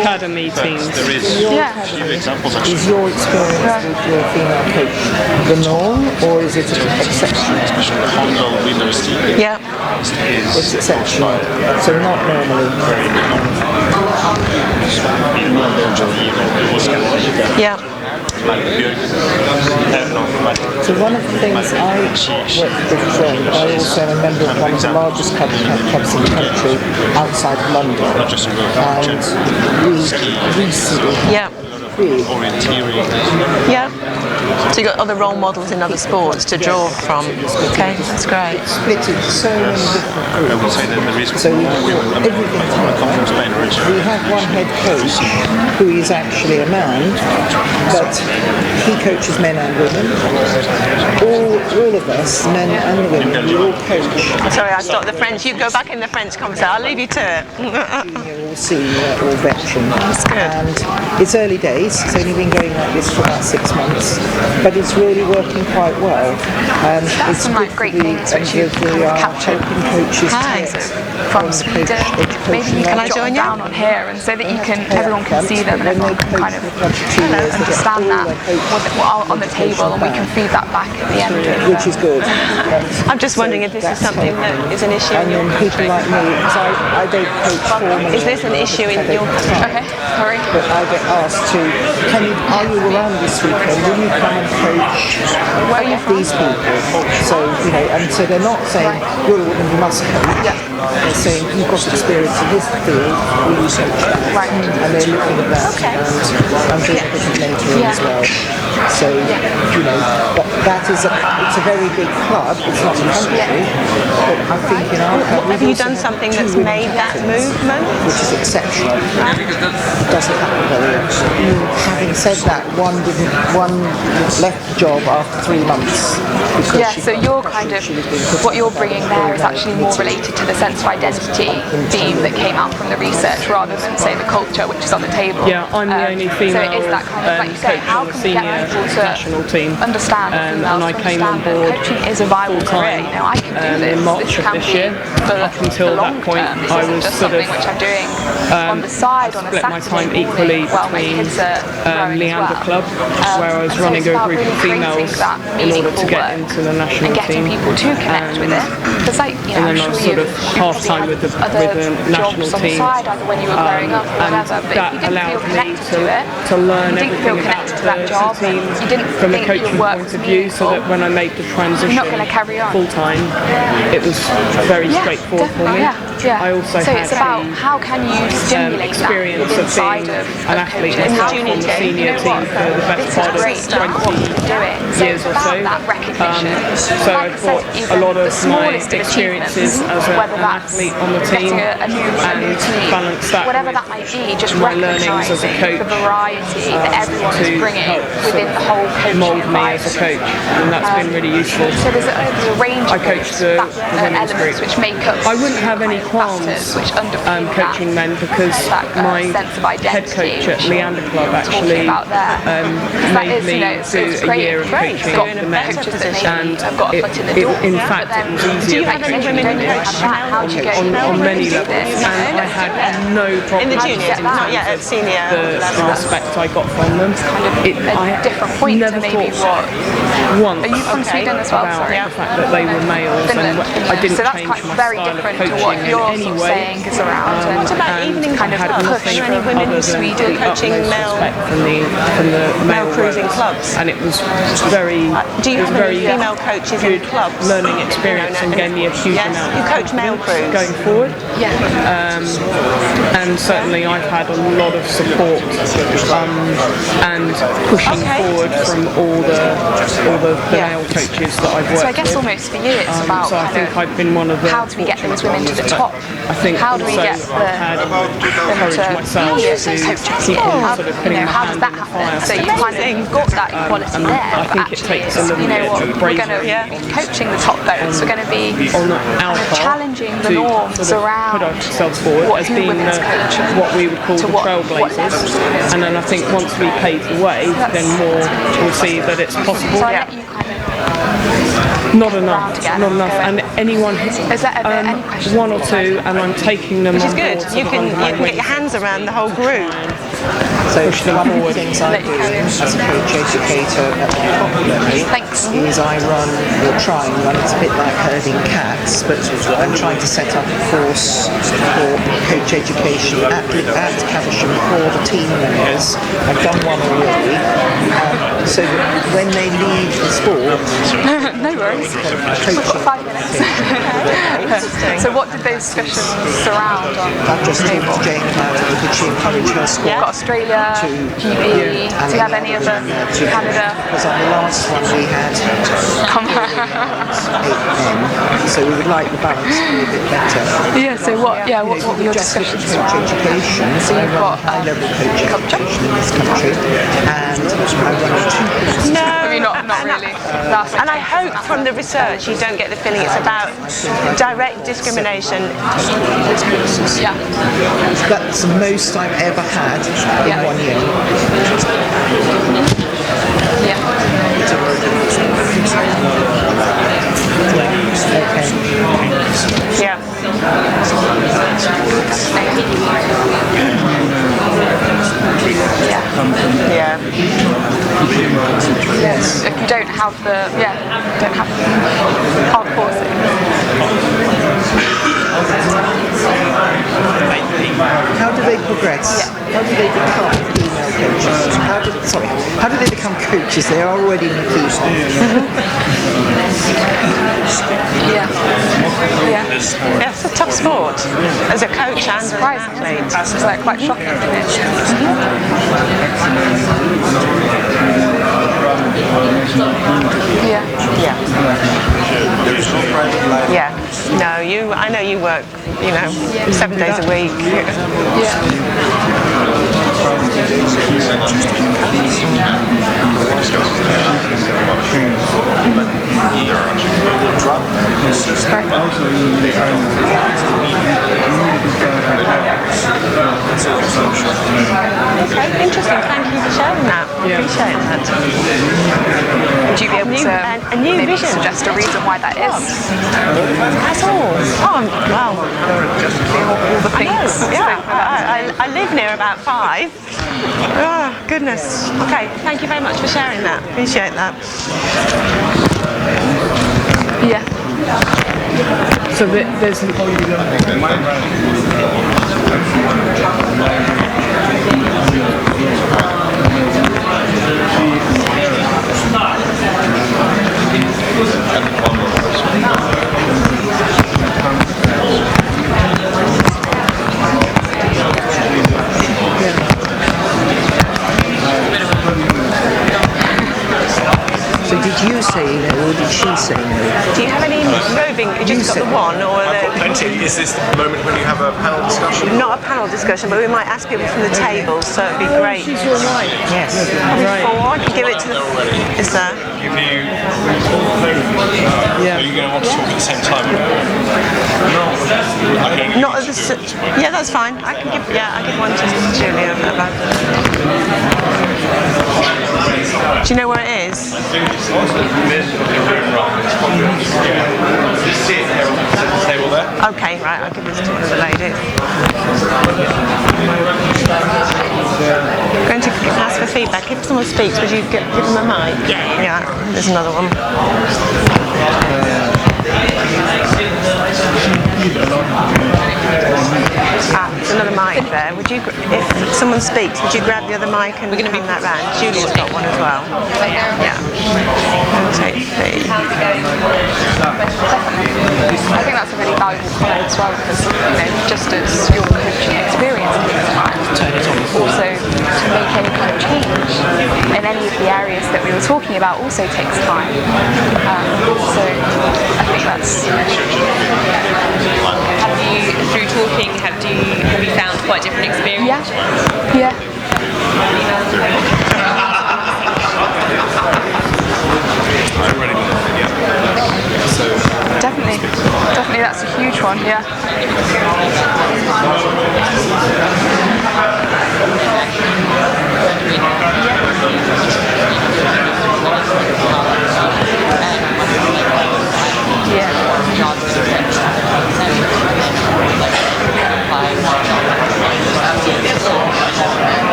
academy teams. There is Yeah. a few examples actually. Is your experience with your female coach the norm, or is it an exception? Especially the handball winners team Yeah. is It's exceptional. So not normally. Yeah. So one of the things I worked with John, I also am a member of one of the largest clubs in the country outside of London. And we recently Yeah. really orienteering. Yeah. So you've got other role models in other sports to draw from. Okay, that's great. split into so many different I would groups. say that the reason So we women everything come from Spain originally. We have one head coach who is actually a man, but he coaches men and women. All of us, men and women, we all coach Sorry, I stopped the French. You go back in the French conversation. I'll leave you to it. junior or senior or veteran. That's good. And it's early days. It's only been going like this for about 6 months, but it's really working quite well. That's It's some good like great for things which and you kind of are captured helping coaches Hi. to get from on the Sweden. education Maybe you Can can I jot join them you? down on here, and so that you can, everyone can see them, and everyone can kind of understand that what on the table, and we can feed that back at the end. which is good. I'm just wondering if this is something that is an issue in And your then people country. like me, because I don't coach formally. Is this an issue in your country? Okay, sorry. But I get asked to, are you around this weekend? Will you come and coach Where are you from? these people? So, and so they're not saying, you're a woman, you must coach. They're saying, you've got experience in this field, will you coach that? Right. And they're looking at that. Okay. And I'm doing a bit of mentoring as well. So, but that is it's a very big club, it's not a country, but I think in our club, Have you done something that's made that movement? which is exceptional. It doesn't happen very often. Having said that, one left the job after 3 months. because Yeah, she so felt you're the kind of, pressure she was being put what you're under bringing by there is the actually more committee. related to the sense of identity theme that came out from the research rather than, say, the culture which is on the table. Yeah, I'm the only female So it is that kind of, like you say, coach how on the can we get senior people to national team. understand And females, I to came on understand that board coaching is a viable career. full-time, You know, I can do this. in March This of can this be year. for Up until the that long point, term. This I isn't was just sort something of, which I'm doing on the side on a split my time Saturday equally morning while my between kids are growing as Leander well. Club, where I was So running it's a about group really of females creating that in order to meaningful get work into the national and getting team. people to connect with it. Because, like, you know, And then I'm I was sure sort of you've half-time probably with the had other national jobs on the team. side, either when you were growing up or And whatever. But that if you didn't feel allowed me connected to it, to learn you didn't feel everything about connected to that job, the team you didn't from a think coaching your work point was of view, so that meaningful, when I made the transition you're not going to carry on. full time, it was very Yeah, straightforward for definitely, me. yeah. I also so had it's about the how can you stimulate experience that of inside being of an athlete coaching. myself How on you the go, senior you know team what, for the best this part is of great stuff, what 20 we're doing. So years it's or about so. that recognition. So Like I I thought said, a lot even of the my smallest of experiences achievements, as whether an that's athlete on the team getting a new and team, balance that whatever with that might be, just my learnings as a recognising coach, the variety that everyone is to bringing help within the whole coaching mould me environment. as a coach, and that's been really useful. So there's a range I of coached those, the women's elements group. which make up I wouldn't have any kind of qualms factors which underpin coaching men because that my sense of head identity coach at which Leander Club we're actually talking about there. That made is, me you know, it's do a great. year of Great. coaching Got the men, coaches that maybe and have got a foot in the door. in But fact then, it was do easier you have any coaching women women coaches how do you get on many do levels, this? and I had no problem In the juniors, not yet at senior the level. respect I got from them. a different point never to maybe thought what once. Are you from Sweden as well? About Sorry. the fact that they were males Finland. and I didn't So that's change quite my very style different of to coaching what in you're any sort of way. saying is around. And What about And evening kind of had clubs? push Are there nothing any women other in than Sweden the coaching utmost male respect from the male cruising rowers. clubs? And it was very. Do you it was have any very female coaches in good clubs? learning experience and gave me a huge Yes, amount you of coach male confidence crews. going forward. Yeah. And certainly I've had a lot of support and pushing forward from all the male coaches that I've worked So I guess with. almost for you it's about So I kind think of I've been one of the how do we get those women to the fortunate top? ones. I think How do we also get I've had them courage to myself be to coaches? keep on How, sort of putting my how does hand that in the happen? fire. So you kind of you've got that equality and there, I but think it actually takes a little you know bit what, of we're going to bravery be coaching the top boats. We're going to be on our kind of part challenging the to norms sort of around put ourselves forward what as who being women's coaching what we would call to the what trailblazers. level. And then I think once we pave the way, then more will see that it's possible. So I let you kind of Not enough, again. not enough. And anyone, Is that any questions? one or two, and I'm taking them Which is on good. board. You can get your hands around the whole group. So One of the things I do as a coach educator at the top level Thanks. is I run, or try and run, it's a bit like herding cats, but I'm trying to set up a course for coach education at Caversham for the team members. I've done one already, so that when they leave the sport, No worries. We've got 5 minutes. So what did those discussions surround on? I've just talked to Jane about it, would she encourage her squad? We've got Australia, GB, do you have any other? Canada? Because on the last one we had 8 men, so we would like the balance to be a bit better. Yeah, so what were your Just with discussions coach around? education, so I you've run got, high-level coach education in this country, and I run 2 courses. No, I mean, not really. And I hope from the research you don't get the feeling it's about direct discrimination. Yeah. That's the most I've ever had in Yeah. 1 year. Yeah. Okay. Yeah. Yeah. Yes. If you don't have hard courses. How do they progress? How do they become female coaches? How do they become coaches? They are already in the female. Yeah. Yeah. Yeah, it's a tough sport as a coach and as an Surprising. athlete. It's like quite shocking, isn't it? Yeah. Yeah. Yeah. No, I know you work, 7 days a week. Okay, interesting. Thank you for sharing that. Appreciate that. Would you be able to a new maybe vision. suggest a reason why that is? That's all. Oh, well, All the things. yeah. I live near about 5. Oh, goodness. Okay, thank you very much for sharing that. Appreciate that. Yeah. So there's So did you say no, or did she say no? Do you have any roving? You just got the one, or Plenty. Is this the moment when you have a panel discussion? not a panel discussion, but we might ask people from the table, so it'd be great. she's your wife. Yes. Probably 4. I can give it to the. Is there? Give you. Yeah. Are you going to want to talk at the same time? No. Not at the. Yeah, that's fine. I can give. Yeah, I give one to Julia about. Do you know where it is? Just sit here on the table there. Okay, right. I'll give this to the lady. Going to pass Thanks for feedback. If someone speaks, would you give them a mic? Yeah, there's another one. There's another mic there. Would you, if someone speaks, would you grab the other mic and hand that round? Julia's got one as well. Yeah. Take the. I think that's a really valuable comment as well, because just as your coaching experience takes time, also to make any kind of change in any of the areas that we were talking about also takes time. So I think that's. Have you, through talking, have you found quite different experiences? Yeah. Definitely that's a huge one, yeah.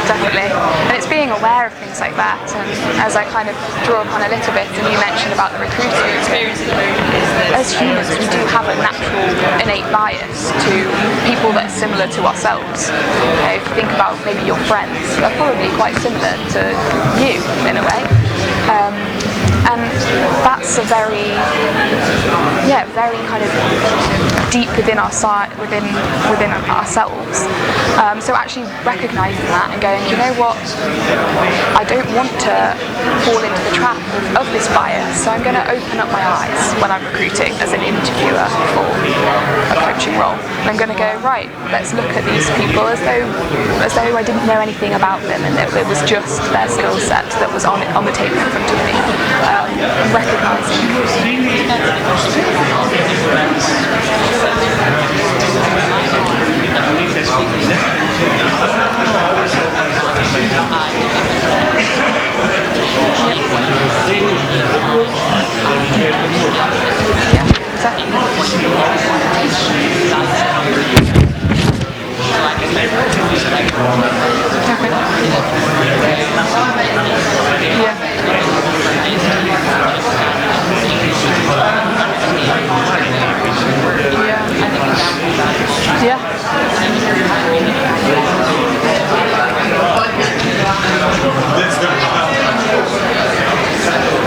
Definitely. And it's being aware of things like that, and as I kind of draw upon a little bit, and you mentioned about the recruiting experience, as humans we do have a natural innate bias to people that are similar to ourselves. If you think about maybe your friends, they're probably quite similar to you in a way. And that's a very kind of deep within our within ourselves. So actually recognising that and going, you know what, I don't want to fall into the trap of this bias, so I'm going to open up my eyes when I'm recruiting as an interviewer for a coaching role. I'm going to go, right, let's look at these people as though I didn't know anything about them, and it was just their skill set that was on the table in front of me. Recognising.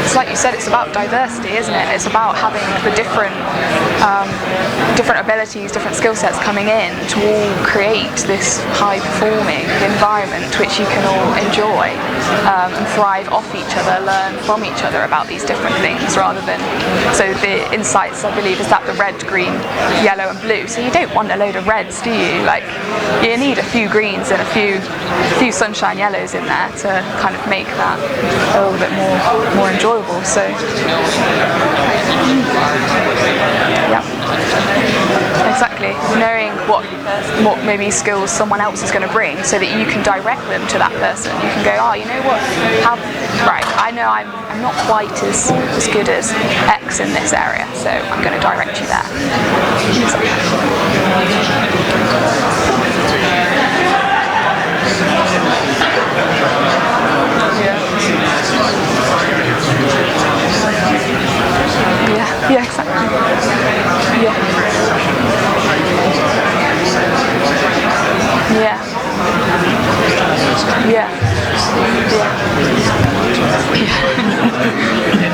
It's like you said, it's about diversity, isn't it? It's about having the different abilities, different skill sets coming in to all create this high-performing environment which you can all enjoy and thrive off each other, learn from each other about these different things, rather than, so the insights, I believe, is that the red, green, yellow and blue. So you don't want a load of reds, do you? Like, you need a few greens and a few sunshine yellows in there to kind of make that a little bit more enjoyable. So yeah, exactly. Knowing what maybe skills someone else is going to bring, so that you can direct them to that person. You can go, oh, you know what? Right, I know I'm not quite as good as X in this area, so I'm going to direct you there. Yeah, exactly. Yeah.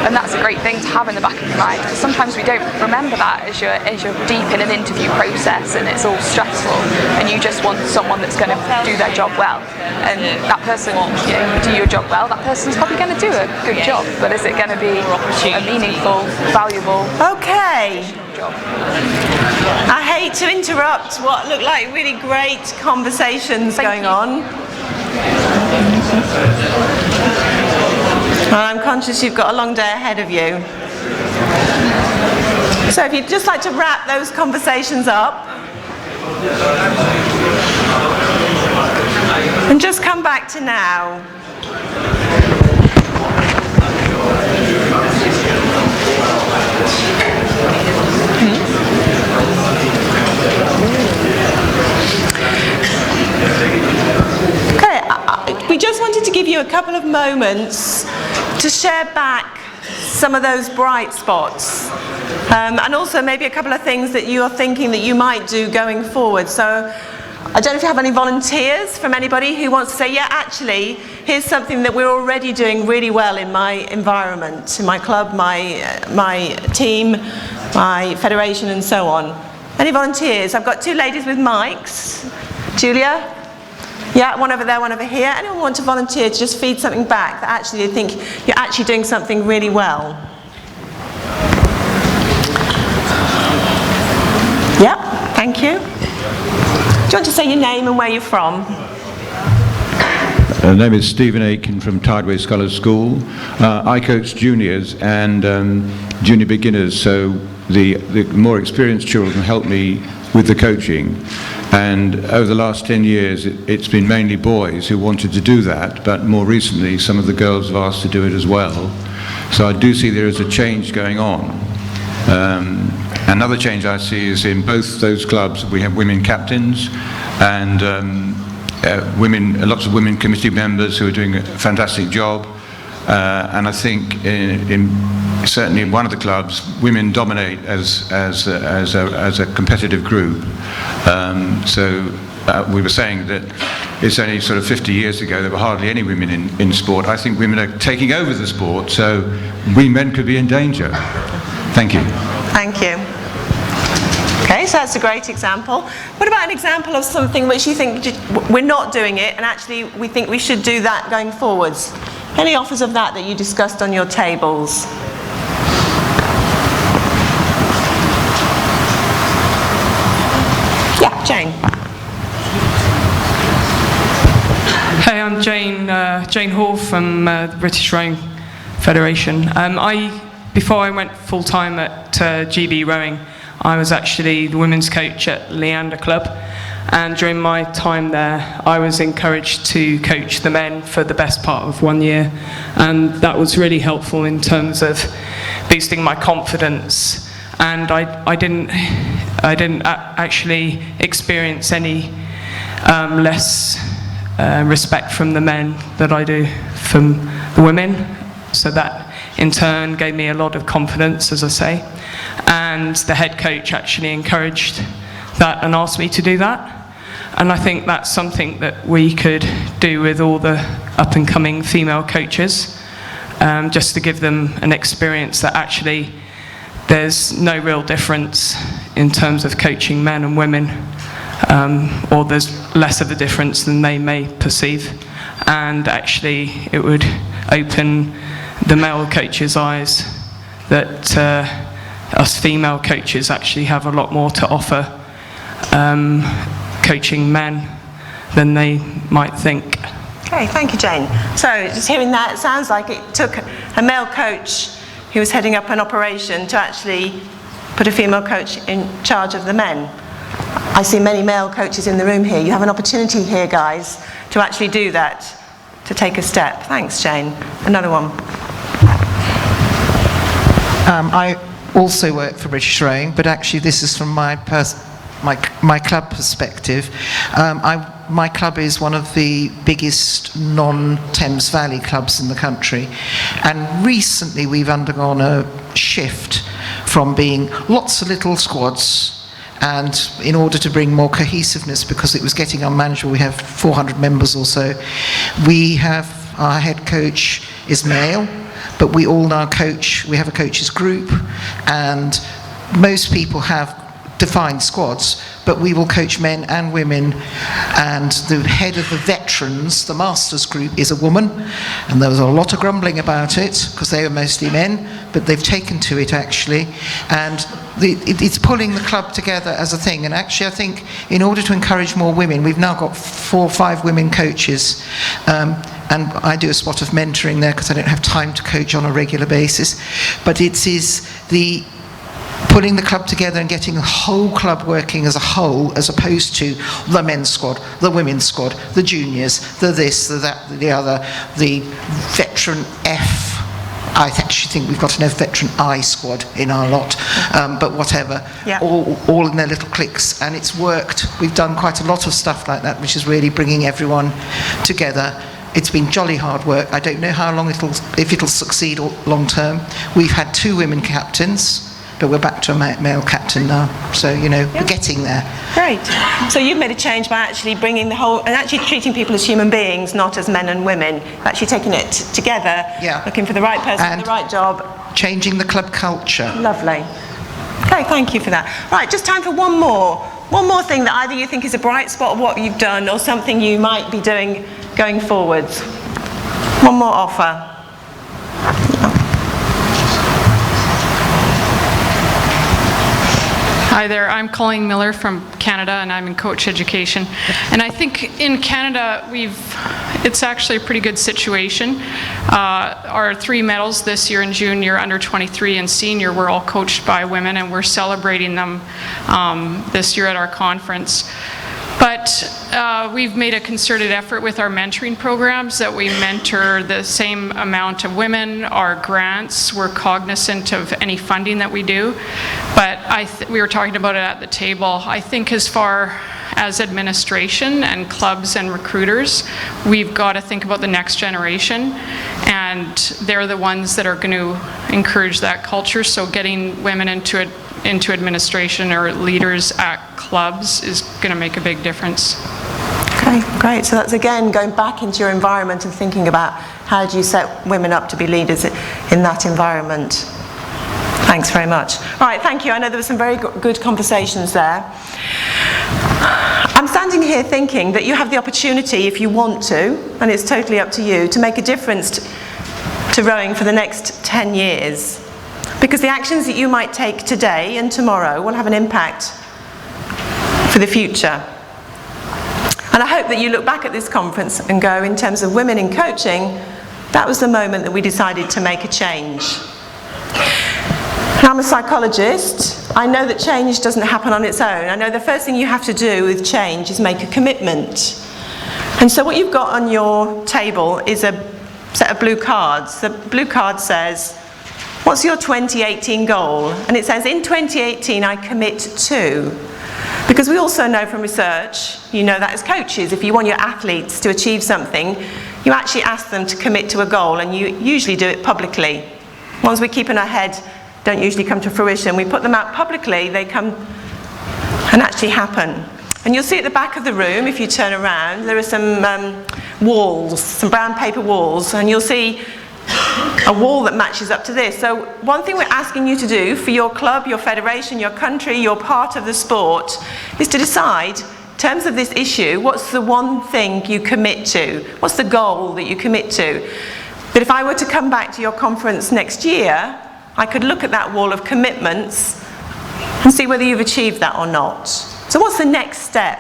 And that's a great thing to have in the back of your mind, because sometimes we don't remember that as you're deep in an interview process and it's all stressful, and you just want someone that's going to do their job well. And that person, do your job well, that person's probably going to do a good job, but is it going to be a meaningful, valuable job? I hate to interrupt what look like really great conversations going on. Well, I'm conscious you've got a long day ahead of you. So if you'd just like to wrap those conversations up and just come back to now. couple of moments to share back some of those bright spots, and also maybe a couple of things that you are thinking that you might do going forward. So I don't know if you have any volunteers from anybody who wants to say, yeah, actually, here's something that we're already doing really well in my environment, in my club, my team, my federation, and so on. Any volunteers? I've got two ladies with mics. Julia? Yeah, one over there, one over here. Anyone want to volunteer to just feed something back that actually you think you're actually doing something really well? Yeah, thank you. Do you want to say your name and where you're from? My name is Stephen Aiken from Tideway Scholars School. I coach juniors and junior beginners, so the more experienced children help me with the coaching. And over the last 10 years, it's been mainly boys who wanted to do that, but more recently, some of the girls have asked to do it as well. So I do see there is a change going on. Another change I see is in both those clubs, we have women captains and lots of women committee members who are doing a fantastic job. And I think certainly in one of the clubs, women dominate as a competitive group. We were saying that it's only sort of 50 years ago there were hardly any women in sport. I think women are taking over the sport, so we men could be in danger. Thank you. Thank you. Okay, so that's a great example. What about an example of something which you think we're not doing it and actually we think we should do that going forwards? Any offers of that you discussed on your tables? Yeah, Jane. Hey, I'm Jane Hall from the British Rowing Federation. Before I went full-time at GB Rowing, I was actually the women's coach at Leander Club, and during my time there I was encouraged to coach the men for the best part of 1 year, and that was really helpful in terms of boosting my confidence. And I didn't actually experience any less respect from the men that I do from the women, so that in turn gave me a lot of confidence, as I say. And the head coach actually encouraged that and asked me to do that. And I think that's something that we could do with all the up-and-coming female coaches, just to give them an experience that actually there's no real difference in terms of coaching men and women, or there's less of a difference than they may perceive. And actually it would open the male coaches' eyes that us female coaches actually have a lot more to offer coaching men than they might think. Okay, thank you, Jane. So just hearing that, it sounds like it took a male coach who was heading up an operation to actually put a female coach in charge of the men. I see many male coaches in the room here. You have an opportunity here, guys, to actually do that, to take a step. Thanks, Jane. Another one. I also work for British Rowing, but actually this is from my club perspective. My club is one of the biggest non-Thames Valley clubs in the country, and recently we've undergone a shift from being lots of little squads, and in order to bring more cohesiveness, because it was getting unmanageable, we have 400 members or so, our head coach is male, but we all now coach, we have a coaches group, and most people have defined squads, but we will coach men and women, and the head of the veterans, the masters group, is a woman, and there was a lot of grumbling about it because they were mostly men, but they've taken to it actually, and it's pulling the club together as a thing. And actually I think in order to encourage more women, we've now got 4 or 5 women coaches, and I do a spot of mentoring there because I don't have time to coach on a regular basis, but it is the pulling the club together and getting the whole club working as a whole, as opposed to the men's squad, the women's squad, the juniors, the this, the that, the other, the veteran F. I actually think we've got an F veteran I squad in our lot, but whatever, yeah. all in their little cliques, and it's worked. We've done quite a lot of stuff like that, which is really bringing everyone together It's been jolly hard work. I don't know how long if it'll succeed long term. We've had 2 women captains, but we're back to a male captain now. So, we're getting there. Great. So you've made a change by actually bringing the whole, and actually treating people as human beings, not as men and women. Actually taking it together, looking for the right person for the right job. Changing the club culture. Lovely. Okay, thank you for that. Right, just time for one more. One more thing that either you think is a bright spot of what you've done or something you might be doing going forwards. One more offer. Hi there, I'm Colleen Miller from Canada and I'm in coach education. And I think in Canada it's actually a pretty good situation. Our 3 medals this year in junior, under 23 and senior were all coached by women, and we're celebrating them this year at our conference. But we've made a concerted effort with our mentoring programs that we mentor the same amount of women. Our grants, we're cognizant of any funding that we do. But we were talking about it at the table. I think as far as administration and clubs and recruiters, we've got to think about the next generation. And they're the ones that are going to encourage that culture. So getting women into administration or leaders at clubs is going to make a big difference. Okay, great. So that's again going back into your environment and thinking about how do you set women up to be leaders in that environment. Thanks very much. All right, thank you. I know there were some very good conversations there. I'm standing here thinking that you have the opportunity, if you want to, and it's totally up to you, to make a difference to rowing for the next 10 years. Because the actions that you might take today and tomorrow will have an impact for the future. And I hope that you look back at this conference and go, in terms of women in coaching, that was the moment that we decided to make a change. I'm a psychologist. I know that change doesn't happen on its own. I know the first thing you have to do with change is make a commitment. And so what you've got on your table is a set of blue cards. The blue card says, what's your 2018 goal? And it says, in 2018, I commit to. Because we also know from research, you know that as coaches, if you want your athletes to achieve something, you actually ask them to commit to a goal, and you usually do it publicly. Ones we keep in our head don't usually come to fruition. We put them out publicly, they come and actually happen. And you'll see at the back of the room, if you turn around, there are some walls, some brown paper walls, and you'll see a wall that matches up to this. So one thing we're asking you to do for your club, your federation, your country, your part of the sport, is to decide, in terms of this issue, what's the one thing you commit to? What's the goal that you commit to? That if I were to come back to your conference next year, I could look at that wall of commitments and see whether you've achieved that or not. So what's the next step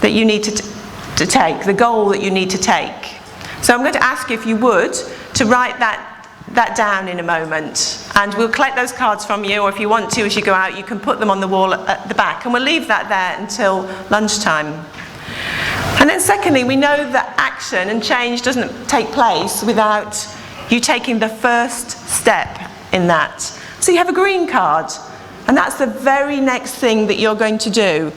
that you need to take, the goal that you need to take? So I'm going to ask you, if you would, to write that down in a moment, and we'll collect those cards from you, or if you want to, as you go out, you can put them on the wall at the back, and we'll leave that there until lunchtime. And then secondly, we know that action and change doesn't take place without you taking the first step in that. So you have a green card, and that's the very next thing that you're going to do.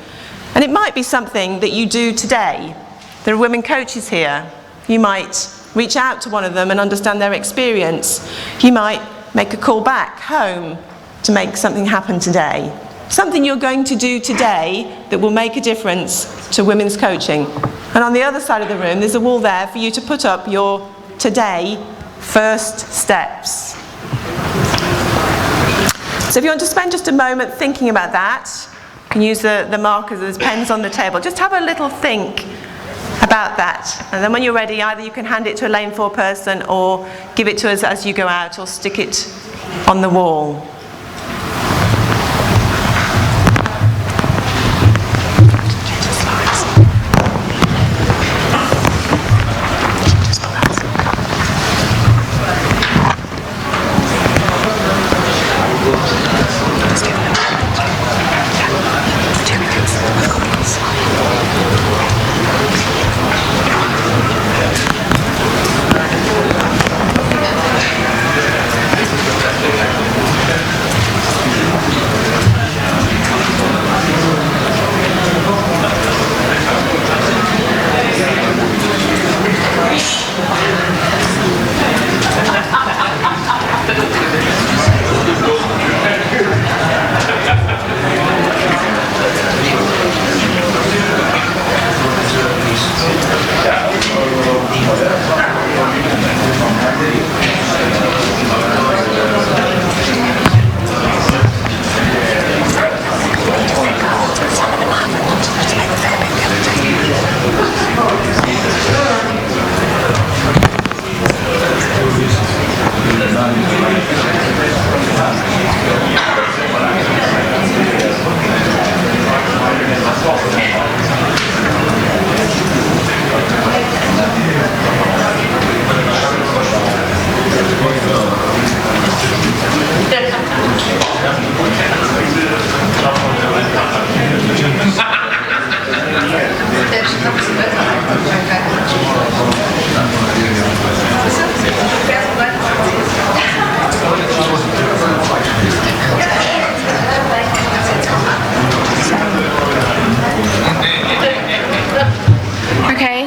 And it might be something that you do today. There are women coaches here. You might reach out to one of them and understand their experience. You might make a call back home to make something happen today. Something you're going to do today that will make a difference to women's coaching. And on the other side of the room, there's a wall there for you to put up your today first steps. So if you want to spend just a moment thinking about that, you can use the markers, there's pens on the table. Just have a little think about that. And then when you're ready, either you can hand it to a Lane4 person or give it to us as you go out, or stick it on the wall.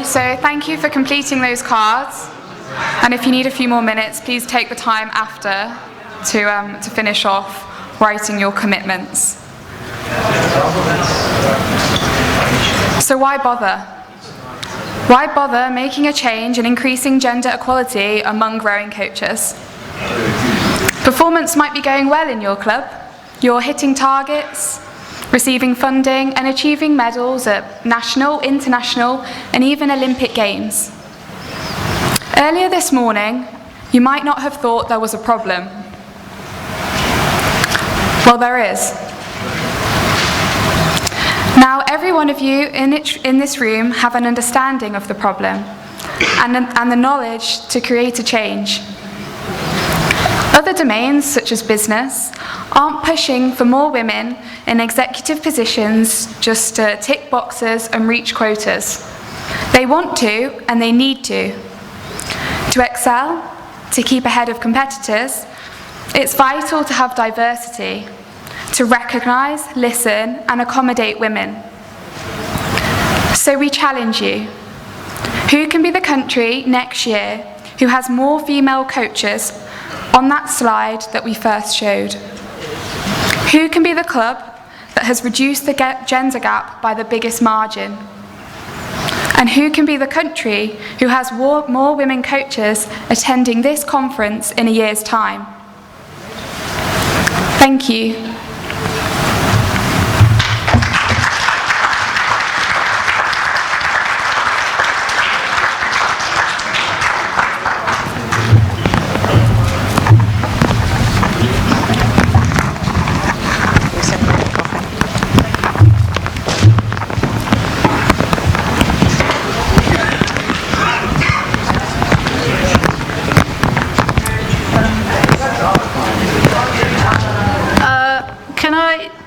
So thank you for completing those cards. And if you need a few more minutes, please take the time after to finish off writing your commitments. So why bother? Why bother making a change and increasing gender equality among growing coaches? Performance might be going well in your club. You're hitting targets, receiving funding and achieving medals at national, international and even Olympic Games. Earlier this morning, you might not have thought there was a problem. Well, there is. Now, every one of you in this room have an understanding of the problem and the knowledge to create a change. Other domains, such as business, aren't pushing for more women in executive positions just to tick boxes and reach quotas. They want to, and they need to. To excel, to keep ahead of competitors, it's vital to have diversity, to recognise, listen, and accommodate women. So we challenge you. Who can be the country next year who has more female coaches on that slide that we first showed? Who can be the club that has reduced the gender gap by the biggest margin? And who can be the country who has more women coaches attending this conference in a year's time? Thank you.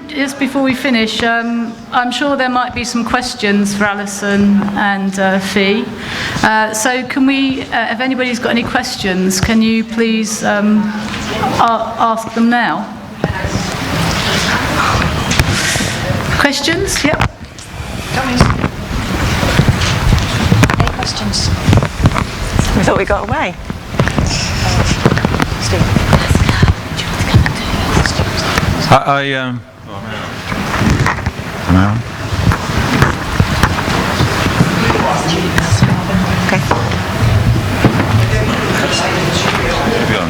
Just before we finish, I'm sure there might be some questions for Alison and Fee. So can we, if anybody's got any questions, can you please ask them now? Questions? Yep. Any questions? We thought we got away.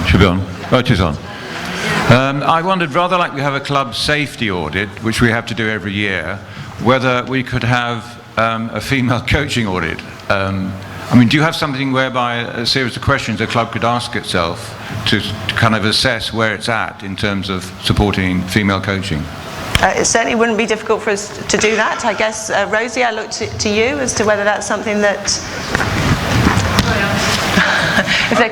Should be on. Oh, it is on. I wondered, rather like we have a club safety audit, which we have to do every year, whether we could have a female coaching audit. I mean, do you have something whereby a series of questions a club could ask itself to kind of assess where it's at in terms of supporting female coaching? It certainly wouldn't be difficult for us to do that. I guess, Rosie, I look to you as to whether that's something that... if there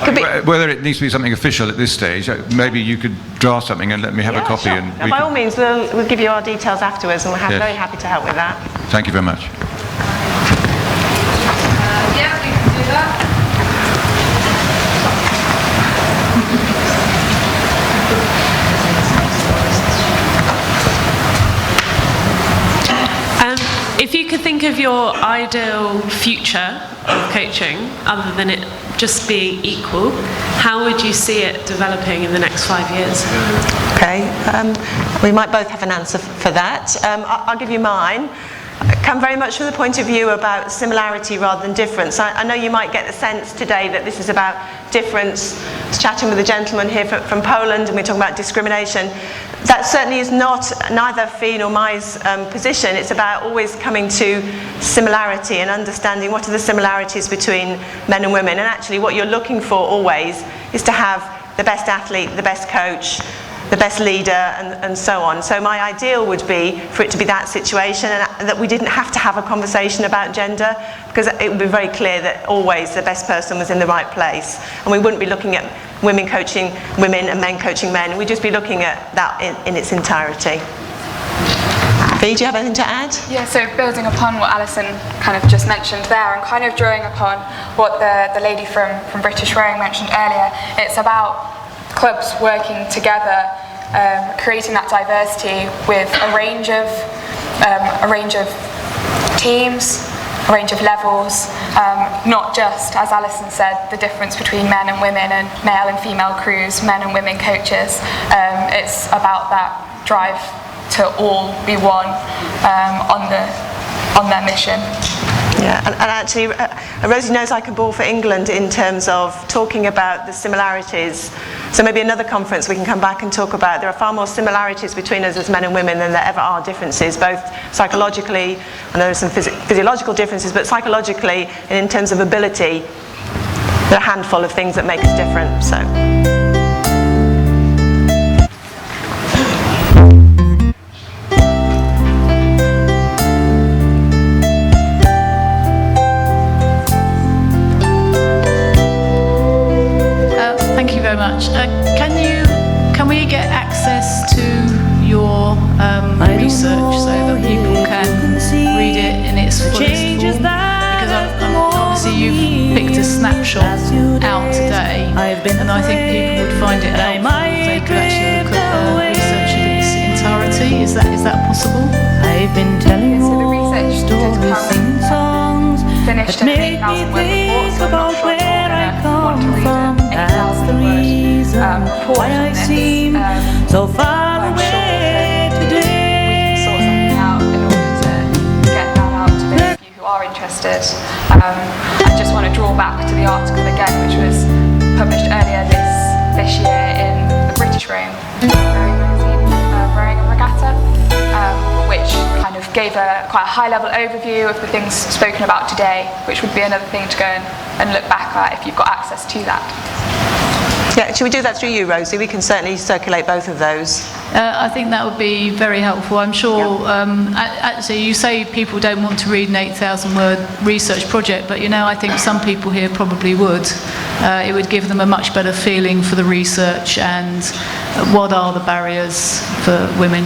could be... Whether it needs to be something official at this stage, maybe you could draft something and let me have a copy. Sure. And by all means, we'll give you our details afterwards, and we're very happy to help with that. Thank you very much. Yeah, we can do that. If you could think of your ideal future of coaching, other than it just being equal, how would you see it developing in the next 5 years? Okay, we might both have an answer for that. I'll give you mine. I come very much from the point of view about similarity rather than difference. I know you might get the sense today that this is about difference. I was chatting with a gentleman here from Poland, and we're talking about discrimination. That certainly is not neither Fee nor my position. It's about always coming to similarity and understanding what are the similarities between men and women. And actually what you're looking for always is to have the best athlete, the best coach, the best leader, and so on. So my ideal would be for it to be that situation, and that we didn't have to have a conversation about gender, because it would be very clear that always the best person was in the right place. And we wouldn't be looking at women coaching women and men coaching men. We'd just be looking at that in its entirety. Fee, do you have anything to add? Yeah, so building upon what Alison kind of just mentioned there, and kind of drawing upon what the lady from British Rowing mentioned earlier, it's about clubs working together, creating that diversity with a range of teams, range of levels, not just, as Alison said, the difference between men and women and male and female crews, men and women coaches. It's about that drive to all be one on their mission. Yeah, and actually, Rosie knows I can ball for England in terms of talking about the similarities. So maybe another conference we can come back and talk about. There are far more similarities between us as men and women than there ever are differences, both psychologically, I know there's some physiological differences, but psychologically and in terms of ability, there are a handful of things that make us different. So. Much. Can we get access to your research so that people can read it in its fullest form? Because obviously you've picked a snapshot out today, and I think people would find it helpful if they could actually look at the research in its entirety. Is that possible? So the research did currently finished an 8,000 word report, so I'm not sure if you're going to want to read an 8,000 word report on this. So far I'm sure we can sort something out in order to get that out to those of you who are interested. I just want to draw back to the article again, which was published earlier this year in the British Rowing magazine, Rowing and Regatta, which kind of gave quite a high-level overview of the things spoken about today, which would be another thing to go and look back at if you've got access to that. Yeah, should we do that through you, Rosie? We can certainly circulate both of those. I think that would be very helpful. I'm sure, actually, you say people don't want to read an 8,000 word research project, but I think some people here probably would. It would give them a much better feeling for the research and what are the barriers for women.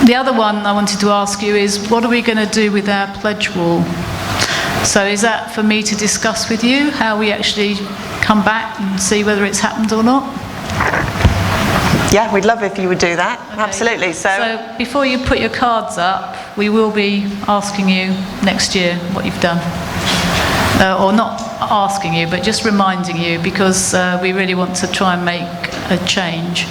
The other one I wanted to ask you is, what are we going to do with our pledge wall? So is that for me to discuss with you, how we actually come back and see whether it's happened or not? Yeah, we'd love if you would do that. Okay. Absolutely. So before you put your cards up, we will be asking you next year what you've done. Or not asking you, but just reminding you, because we really want to try and make a change.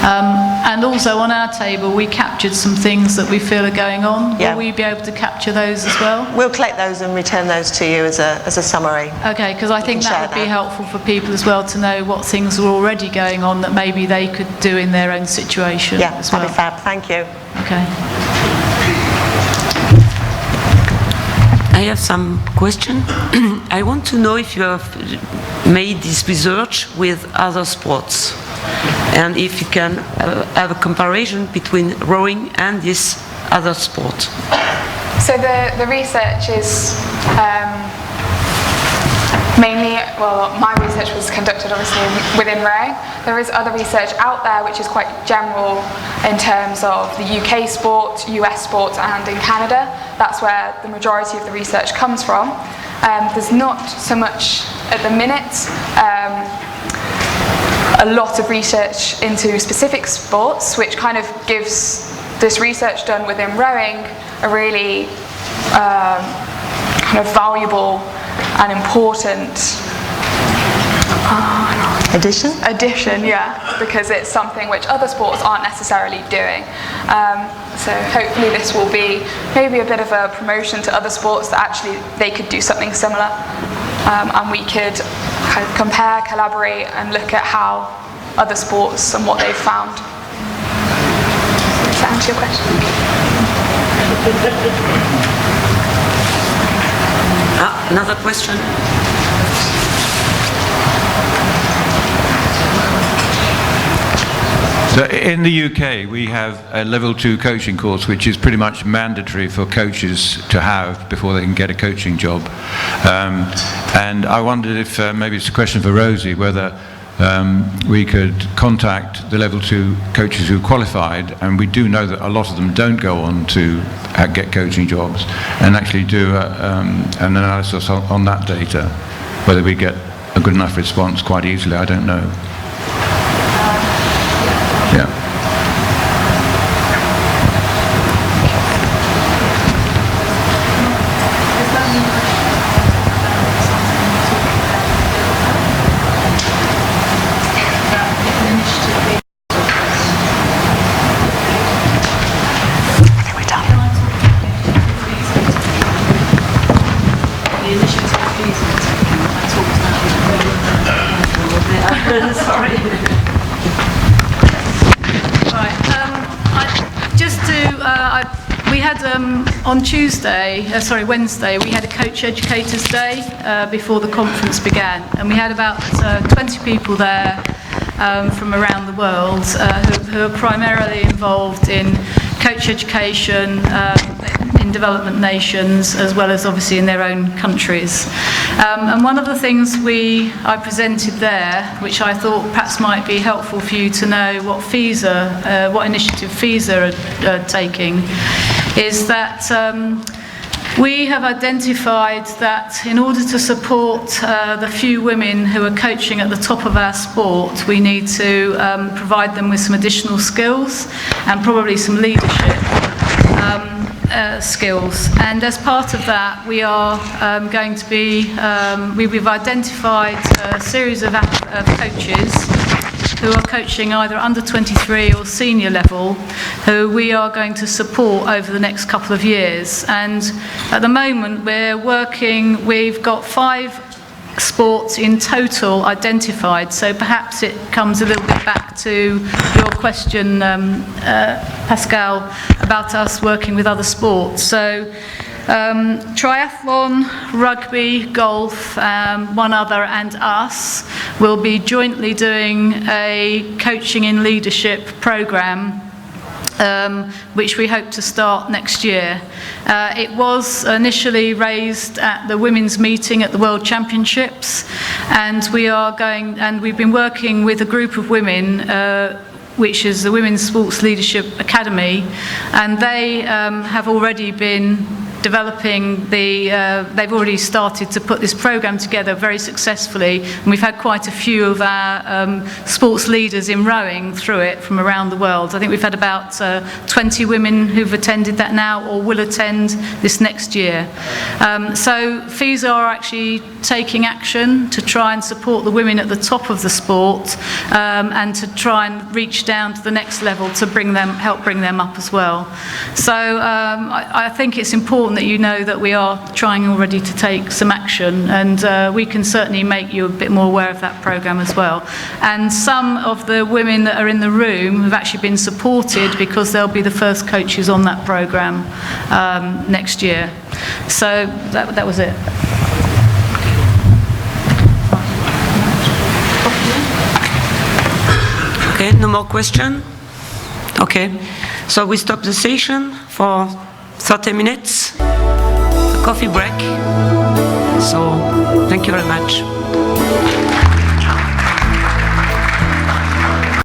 And also on our table, we captured some things that we feel are going on. Yeah. Will we be able to capture those as well? We'll collect those and return those to you as a summary. Okay, because I think that would be helpful for people as well to know what things are already going on that maybe they could do in their own situation. Yeah, as well. That'd be fab. Thank you. Okay. I have some question. I want to know if you have made this research with other sports, and if you can have a comparison between rowing and this other sport. So the research is mainly, well, my research was conducted obviously within rowing. There is other research out there which is quite general in terms of the UK sport, US sport, and in Canada. That's where the majority of the research comes from. There's not so much at the minute a lot of research into specific sports, which kind of gives this research done within rowing a really kind of valuable and important addition, yeah, because it's something which other sports aren't necessarily doing. So hopefully this will be maybe a bit of a promotion to other sports that actually they could do something similar, and we could kind of compare, collaborate, and look at how other sports and what they've found. Does that answer your question? Another question? So in the UK, we have a level 2 coaching course, which is pretty much mandatory for coaches to have before they can get a coaching job. And I wondered if, maybe it's a question for Rosie, whether we could contact the level 2 coaches who qualified, and we do know that a lot of them don't go on to get coaching jobs, and actually do an analysis on that data. Whether we get a good enough response quite easily, I don't know. Yeah. Is on Wednesday, we had a Coach Educators Day before the conference began, and we had about 20 people there from around the world who are primarily involved in coach education in development nations, as well as obviously in their own countries. And one of the things I presented there, which I thought perhaps might be helpful for you to know what initiative FISA are taking, is that we have identified that in order to support the few women who are coaching at the top of our sport, we need to provide them with some additional skills and probably some leadership skills. And as part of that, we are going to be, we've identified a series of coaches who are coaching either under 23 or senior level, who we are going to support over the next couple of years. And at the moment we've got 5 sports in total identified, so perhaps it comes a little bit back to your question, Pascal, about us working with other sports. So triathlon, rugby, golf, one other and us will be jointly doing a coaching in leadership programme, which we hope to start next year. It was initially raised at the women's meeting at the World Championships, and we've been working with a group of women, which is the Women's Sports Leadership Academy, and they have already been developing they've already started to put this program together very successfully, and we've had quite a few of our sports leaders in rowing through it from around the world. I think we've had about 20 women who've attended that now or will attend this next year. So FISA are actually taking action to try and support the women at the top of the sport, and to try and reach down to the next level to help bring them up as well. So I think it's important that you know that we are trying already to take some action, and we can certainly make you a bit more aware of that programme as well. And some of the women that are in the room have actually been supported because they'll be the first coaches on that programme next year. So that was it. Okay, no more question? Okay, so we stop the session for 30 minutes, a coffee break. So, thank you very much.